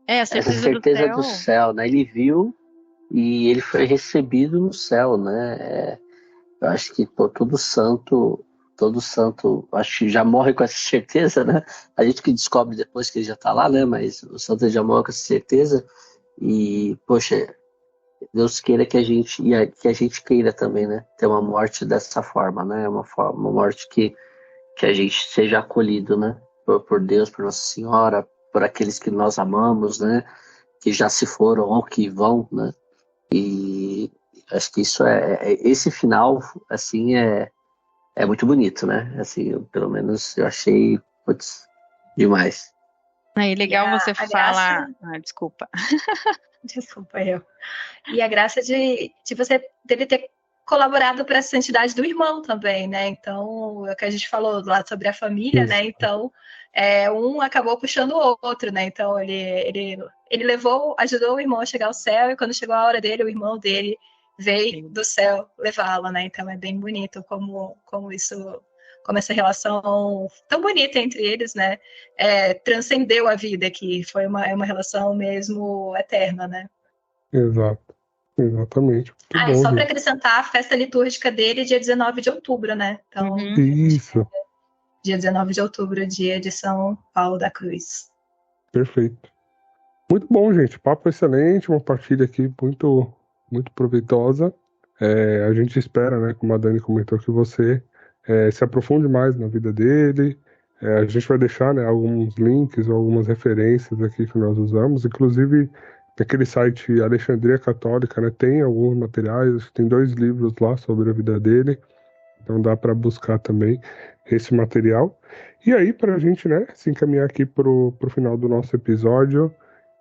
A Essa certeza do certeza do céu. céu, né? Ele viu e ele foi recebido no céu, né? Eu acho que pô, todo santo, acho que já morre com essa certeza, né? A gente que descobre depois que ele já tá lá, né? Mas o santo já morre com essa certeza. E, poxa, Deus queira que a gente queira também, né? Ter uma morte dessa forma, né? Uma morte que a gente seja acolhido, né? Por Deus, por Nossa Senhora, por aqueles que nós amamos, né? Que já se foram ou que vão, né? E acho que isso esse final, assim, é muito bonito, né? Assim, pelo menos eu achei, putz, demais. Aí, E legal você a graça, falar. Ah, desculpa. desculpa eu. E a graça de você dele ter colaborado para a santidade do irmão também, né? Então, é o que a gente falou lá sobre a família, Isso. né? Então, um acabou puxando o outro, né? Então, ele levou, ajudou o irmão a chegar ao céu, e quando chegou a hora dele, o irmão dele veio do céu levá-lo, né? Então, é bem bonito como isso, como essa relação tão bonita entre eles, né? Transcendeu a vida, que foi uma relação mesmo eterna, né? Exato. Exatamente. Muito E bom, só para gente. acrescentar, a festa litúrgica dele é dia 19 de outubro, né? Então, Uhum. Isso, dia 19 de outubro, dia de São Paulo da Cruz. perfeito. Muito bom, gente. Papo excelente, uma partilha aqui muito, muito proveitosa. A gente espera, né, como a Dani comentou, que você se aprofunde mais na vida dele. A gente vai deixar, né, alguns links ou algumas referências aqui que nós usamos. Inclusive, naquele site Alexandria Católica, né, tem alguns materiais, tem 2 livros lá sobre a vida dele. Então dá para buscar também esse material. E aí, para a gente, né, se encaminhar aqui pro final do nosso episódio,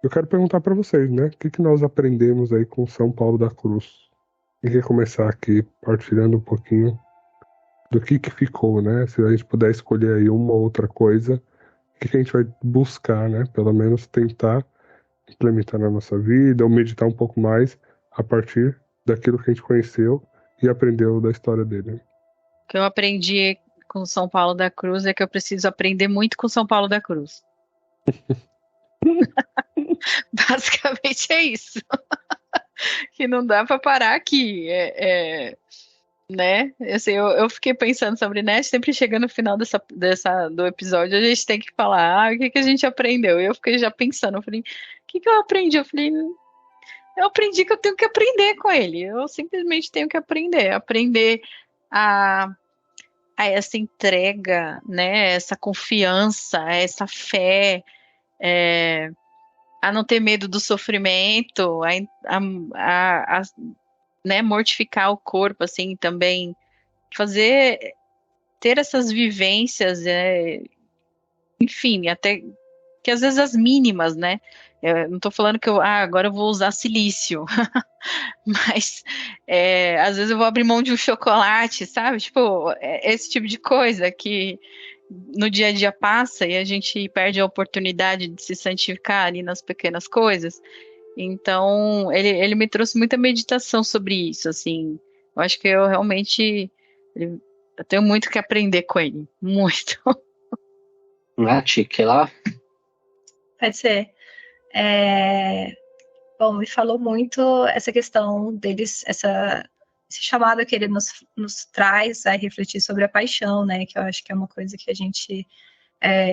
eu quero perguntar para vocês, né, o que que nós aprendemos aí com São Paulo da Cruz? E quer começar aqui partilhando um pouquinho do que ficou, né? Se a gente puder escolher aí uma ou outra coisa, o que que a gente vai buscar, né? Pelo menos tentar implementar na nossa vida ou meditar um pouco mais a partir daquilo que a gente conheceu e aprendeu da história dele. O que eu aprendi com São Paulo da Cruz é que eu preciso aprender muito com São Paulo da Cruz. Basicamente é isso. Que não dá para parar aqui. Né? Assim, eu fiquei pensando sobre, né? Sempre chegando no final do episódio, a gente tem que falar, o que que a gente aprendeu? E eu fiquei já pensando, eu falei, o que que eu aprendi? Eu falei, eu aprendi que eu tenho que aprender com ele. Eu simplesmente tenho que aprender a, a essa entrega, né? Essa confiança, essa fé, a não ter medo do sofrimento, né, mortificar o corpo, assim, também ter essas vivências, enfim, até que às vezes as mínimas, né? Eu não tô falando que agora eu vou usar silício, mas às vezes eu vou abrir mão de um chocolate, sabe? Tipo, esse tipo de coisa que no dia a dia passa e a gente perde a oportunidade de se santificar ali nas pequenas coisas. Então, ele me trouxe muita meditação sobre isso, assim. Eu acho que eu realmente eu tenho muito que aprender com ele, muito. Nath, que lá? Pode ser. Bom, me falou muito essa questão deles, esse chamado que ele nos traz a refletir sobre a paixão, né? Que eu acho que é uma coisa que a gente,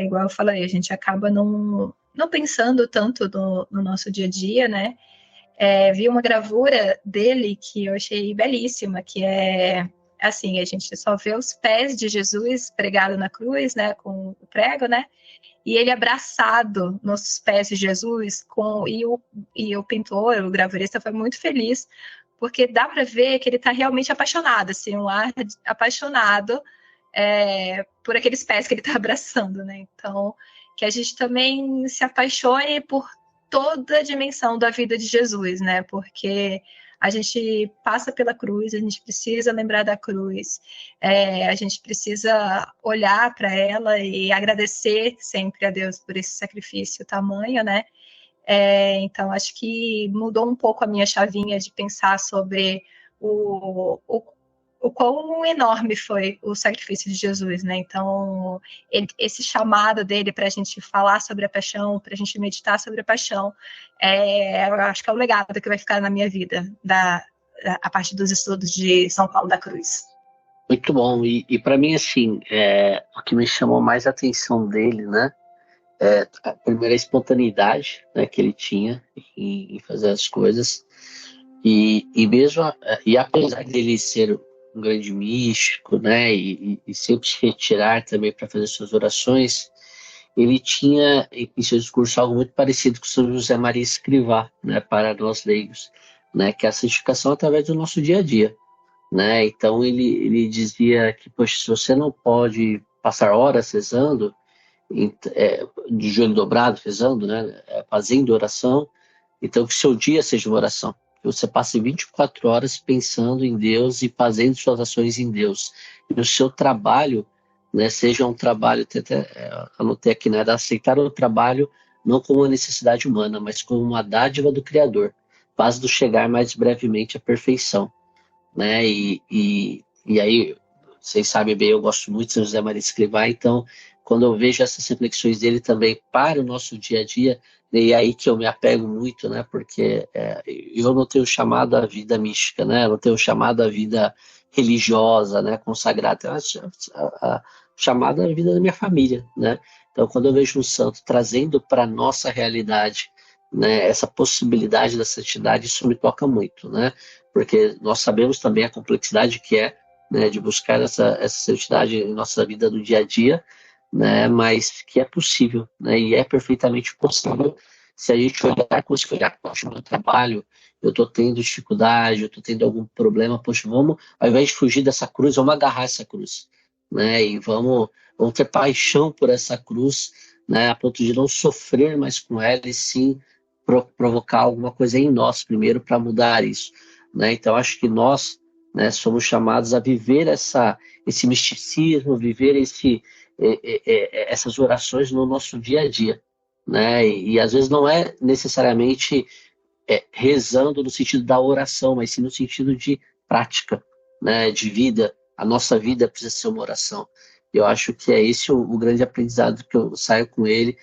igual eu falei, a gente acaba não pensando tanto no nosso dia a dia, né? Vi uma gravura dele que eu achei belíssima, que é assim, a gente só vê os pés de Jesus pregado na cruz, né, com o prego, né, e ele abraçado nos pés de Jesus, e o pintor, o gravurista foi muito feliz, porque dá para ver que ele está realmente apaixonado, assim, um ar apaixonado por aqueles pés que ele está abraçando, né, então, que a gente também se apaixone por toda a dimensão da vida de Jesus, né? Porque a gente passa pela cruz, a gente precisa lembrar da cruz, a gente precisa olhar para ela e agradecer sempre a Deus por esse sacrifício tamanho, né? Então, acho que mudou um pouco a minha chavinha de pensar sobre o quão enorme foi o sacrifício de Jesus, né? Então, esse chamado dele para a gente falar sobre a paixão, para a gente meditar sobre a paixão, eu acho que é o legado que vai ficar na minha vida, a partir dos estudos de São Paulo da Cruz. Muito bom. E para mim, assim, o que me chamou mais a atenção dele, né? A primeira espontaneidade, né, que ele tinha em fazer as coisas. E apesar dele ser um grande místico, né, e sempre se retirar também para fazer suas orações, ele tinha em seu discurso algo muito parecido com São José Maria Escrivá, né, para nós leigos, né, que é a santificação através do nosso dia a dia, né. Então ele dizia que, poxa, se você não pode passar horas rezando, de joelho dobrado, rezando, né, fazendo oração, então que seu dia seja uma oração. Que você passe 24 horas pensando em Deus e fazendo suas ações em Deus. E o seu trabalho, né, seja um trabalho, anotei aqui, né, de aceitar o trabalho não como uma necessidade humana, mas como uma dádiva do Criador, faz-nos chegar mais brevemente à perfeição, né? E aí, vocês sabem bem, eu gosto muito de São José Maria Escrivá, então, quando eu vejo essas reflexões dele também para o nosso dia a dia, e é aí que eu me apego muito, né? Porque eu não tenho chamado à vida mística, né? Eu não tenho chamado à vida religiosa, né? Consagrada. A chamada à vida da minha família, né? Então, quando eu vejo um santo trazendo para a nossa realidade, né, essa possibilidade da santidade, isso me toca muito, né? Porque nós sabemos também a complexidade que é, né, de buscar essa santidade em nossa vida do dia a dia, né, mas que é possível, né, e é perfeitamente possível se a gente olhar com esse olhar, poxa, meu trabalho, eu estou tendo dificuldade, eu estou tendo algum problema, poxa, vamos, ao invés de fugir dessa cruz, vamos agarrar essa cruz, né, e vamos ter paixão por essa cruz, né, a ponto de não sofrer mais com ela e sim provocar alguma coisa em nós primeiro para mudar isso, né, então acho que nós, né, somos chamados a viver esse misticismo, viver essas orações no nosso dia a dia, né? E às vezes não é necessariamente rezando no sentido da oração, mas sim no sentido de prática, né? De vida. A nossa vida precisa ser uma oração. Eu acho que é esse o grande aprendizado que eu saio com ele.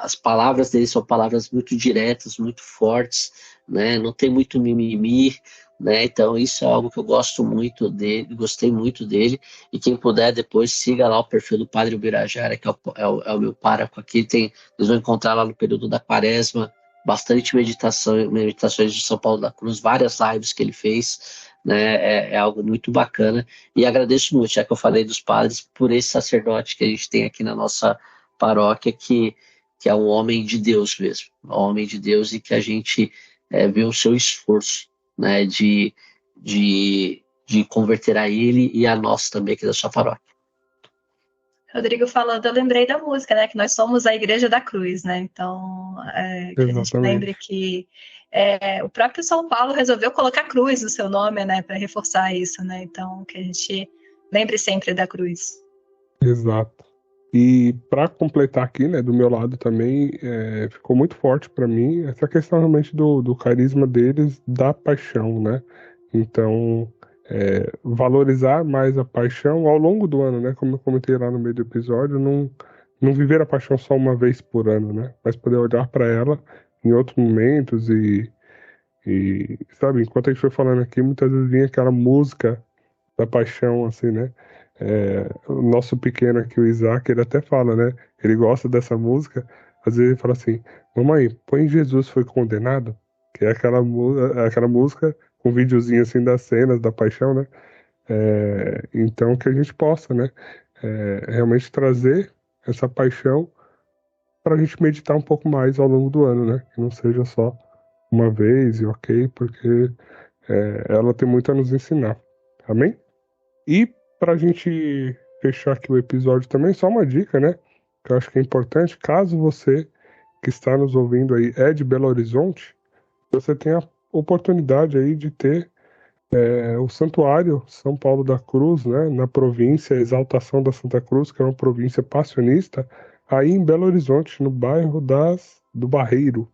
As palavras dele são palavras muito diretas, muito fortes, né? Não tem muito mimimi, né? Então isso é algo que eu gosto muito dele, gostei muito dele, e quem puder depois siga lá o perfil do Padre Ubirajara, que é o meu pároco aqui, eles vão encontrar lá no período da Quaresma bastante meditações de São Paulo da Cruz, várias lives que ele fez, né? É algo muito bacana, e agradeço muito, já que eu falei dos padres, por esse sacerdote que a gente tem aqui na nossa paróquia, que é um homem de Deus mesmo, um homem de Deus, e que a gente vê o seu esforço, né, de converter a ele e a nós também aqui da sua paróquia. Rodrigo falando, eu lembrei da música, né, que nós somos a Igreja da Cruz, né, então que a gente lembre que o próprio São Paulo resolveu colocar cruz no seu nome, né, para reforçar isso, né, então que a gente lembre sempre da cruz. Exato. E para completar aqui, né, do meu lado também, ficou muito forte para mim essa questão realmente do carisma deles, da paixão, né? Então, valorizar mais a paixão ao longo do ano, né? Como eu comentei lá no meio do episódio, não viver a paixão só uma vez por ano, né? Mas poder olhar para ela em outros momentos e, sabe, enquanto a gente foi falando aqui, muitas vezes vinha aquela música da paixão, assim, né? O nosso pequeno aqui, o Isaac, ele até fala, né? Ele gosta dessa música. Às vezes ele fala assim: mamãe, põe Jesus foi condenado, que é aquela música com um videozinho assim das cenas da paixão, né? Então que a gente possa, né? Realmente trazer essa paixão para a gente meditar um pouco mais ao longo do ano, né? Que não seja só uma vez e ok, porque ela tem muito a nos ensinar. Amém? E para a gente fechar aqui o episódio também, só uma dica, né? Que eu acho que é importante, caso você que está nos ouvindo aí é de Belo Horizonte, você tem a oportunidade aí de ter o Santuário São Paulo da Cruz, né, na província Exaltação da Santa Cruz, que é uma província passionista, aí em Belo Horizonte, no bairro do Barreiro.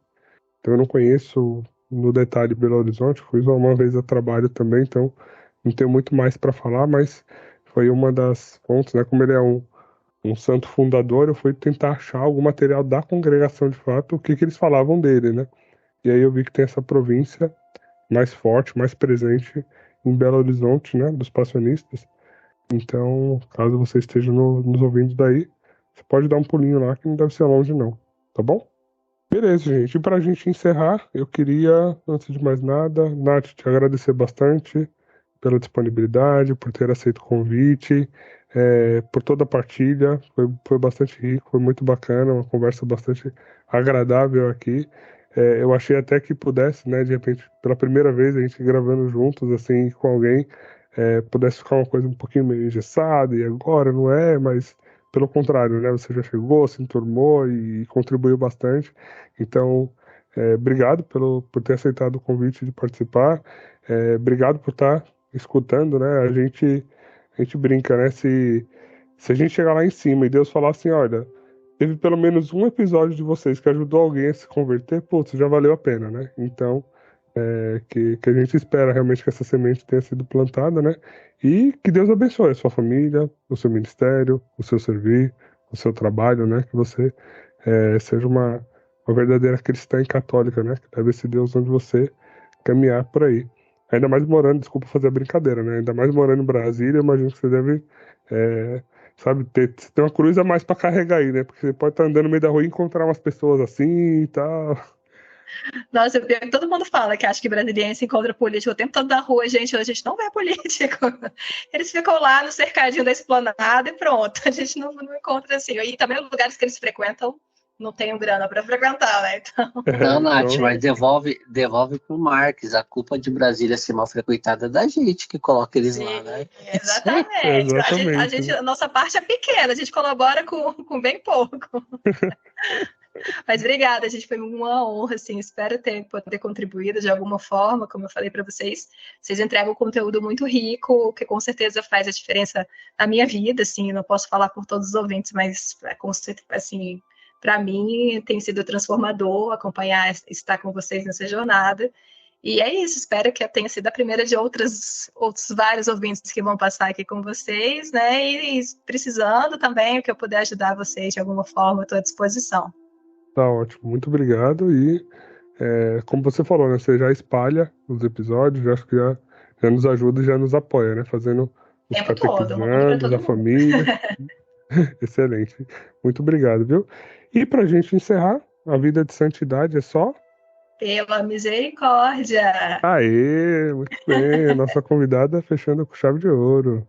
Então eu não conheço no detalhe Belo Horizonte, fui só uma vez a trabalho também, então não tenho muito mais para falar, mas foi uma das fontes, né, como ele é um santo fundador, eu fui tentar achar algum material da congregação de fato, o que que eles falavam dele, né? E aí eu vi que tem essa província mais forte, mais presente em Belo Horizonte, né, dos passionistas. Então, caso você esteja nos ouvindo daí, você pode dar um pulinho lá, que não deve ser longe não, tá bom? Beleza, gente. E pra gente encerrar, eu queria, antes de mais nada, Nath, te agradecer bastante pela disponibilidade, por ter aceito o convite, por toda a partilha. Foi bastante rico, foi muito bacana, uma conversa bastante agradável aqui. Eu achei até que pudesse, né, de repente, pela primeira vez, a gente gravando juntos, assim, com alguém, pudesse ficar uma coisa um pouquinho meio engessada, e agora não é, mas pelo contrário, né, você já chegou, se enturmou e contribuiu bastante. Então, obrigado por ter aceitado o convite de participar. Obrigado por estar escutando, né? A gente brinca, né? Se a gente chegar lá em cima e Deus falar assim, olha, teve pelo menos um episódio de vocês que ajudou alguém a se converter, putz, já valeu a pena, né? Então, que a gente espera realmente que essa semente tenha sido plantada, né? E que Deus abençoe a sua família, o seu ministério, o seu servir, o seu trabalho, né? Que você seja uma verdadeira cristã e católica, né? Que deve esse Deus onde você caminhar por aí. Ainda mais morando, desculpa fazer a brincadeira, né? Ainda mais morando em Brasília, eu imagino que você deve, sabe, ter uma cruz a mais para carregar aí, né? Porque você pode estar andando no meio da rua e encontrar umas pessoas assim e tal. Nossa, pior que todo mundo fala que acha que brasileiro se encontra político o tempo todo na rua, gente. A gente não vê político. Eles ficam lá no cercadinho da esplanada e pronto. A gente não encontra assim. E também os lugares que eles frequentam não tem grana para frequentar, né? Então... Não, Nath, Então, mas devolve pro Marques. A culpa de Brasília ser mal frequentada é da gente que coloca eles lá, né? Exatamente. exatamente. A nossa parte é pequena, a gente colabora com bem pouco. Mas obrigada, gente, foi uma honra, assim, espero poder contribuído de alguma forma, como eu falei para vocês. Vocês entregam um conteúdo muito rico, que com certeza faz a diferença na minha vida, assim, não posso falar por todos os ouvintes, mas com certeza, assim, para mim tem sido transformador acompanhar, estar com vocês nessa jornada. E é isso, espero que tenha sido a primeira de outros vários ouvintes que vão passar aqui com vocês, né? E precisando também, que eu puder ajudar vocês de alguma forma, estou à disposição. tá ótimo, muito obrigado. E como você falou, né? Você já espalha os episódios, acho que já nos ajuda e já nos apoia, né? Fazendo os Tempo todo, mando para catequizandos, todo a mundo. família. Excelente. Muito obrigado, viu? E pra gente encerrar, a vida de santidade é só. Pela misericórdia. Aê, muito bem. A nossa convidada fechando com chave de ouro.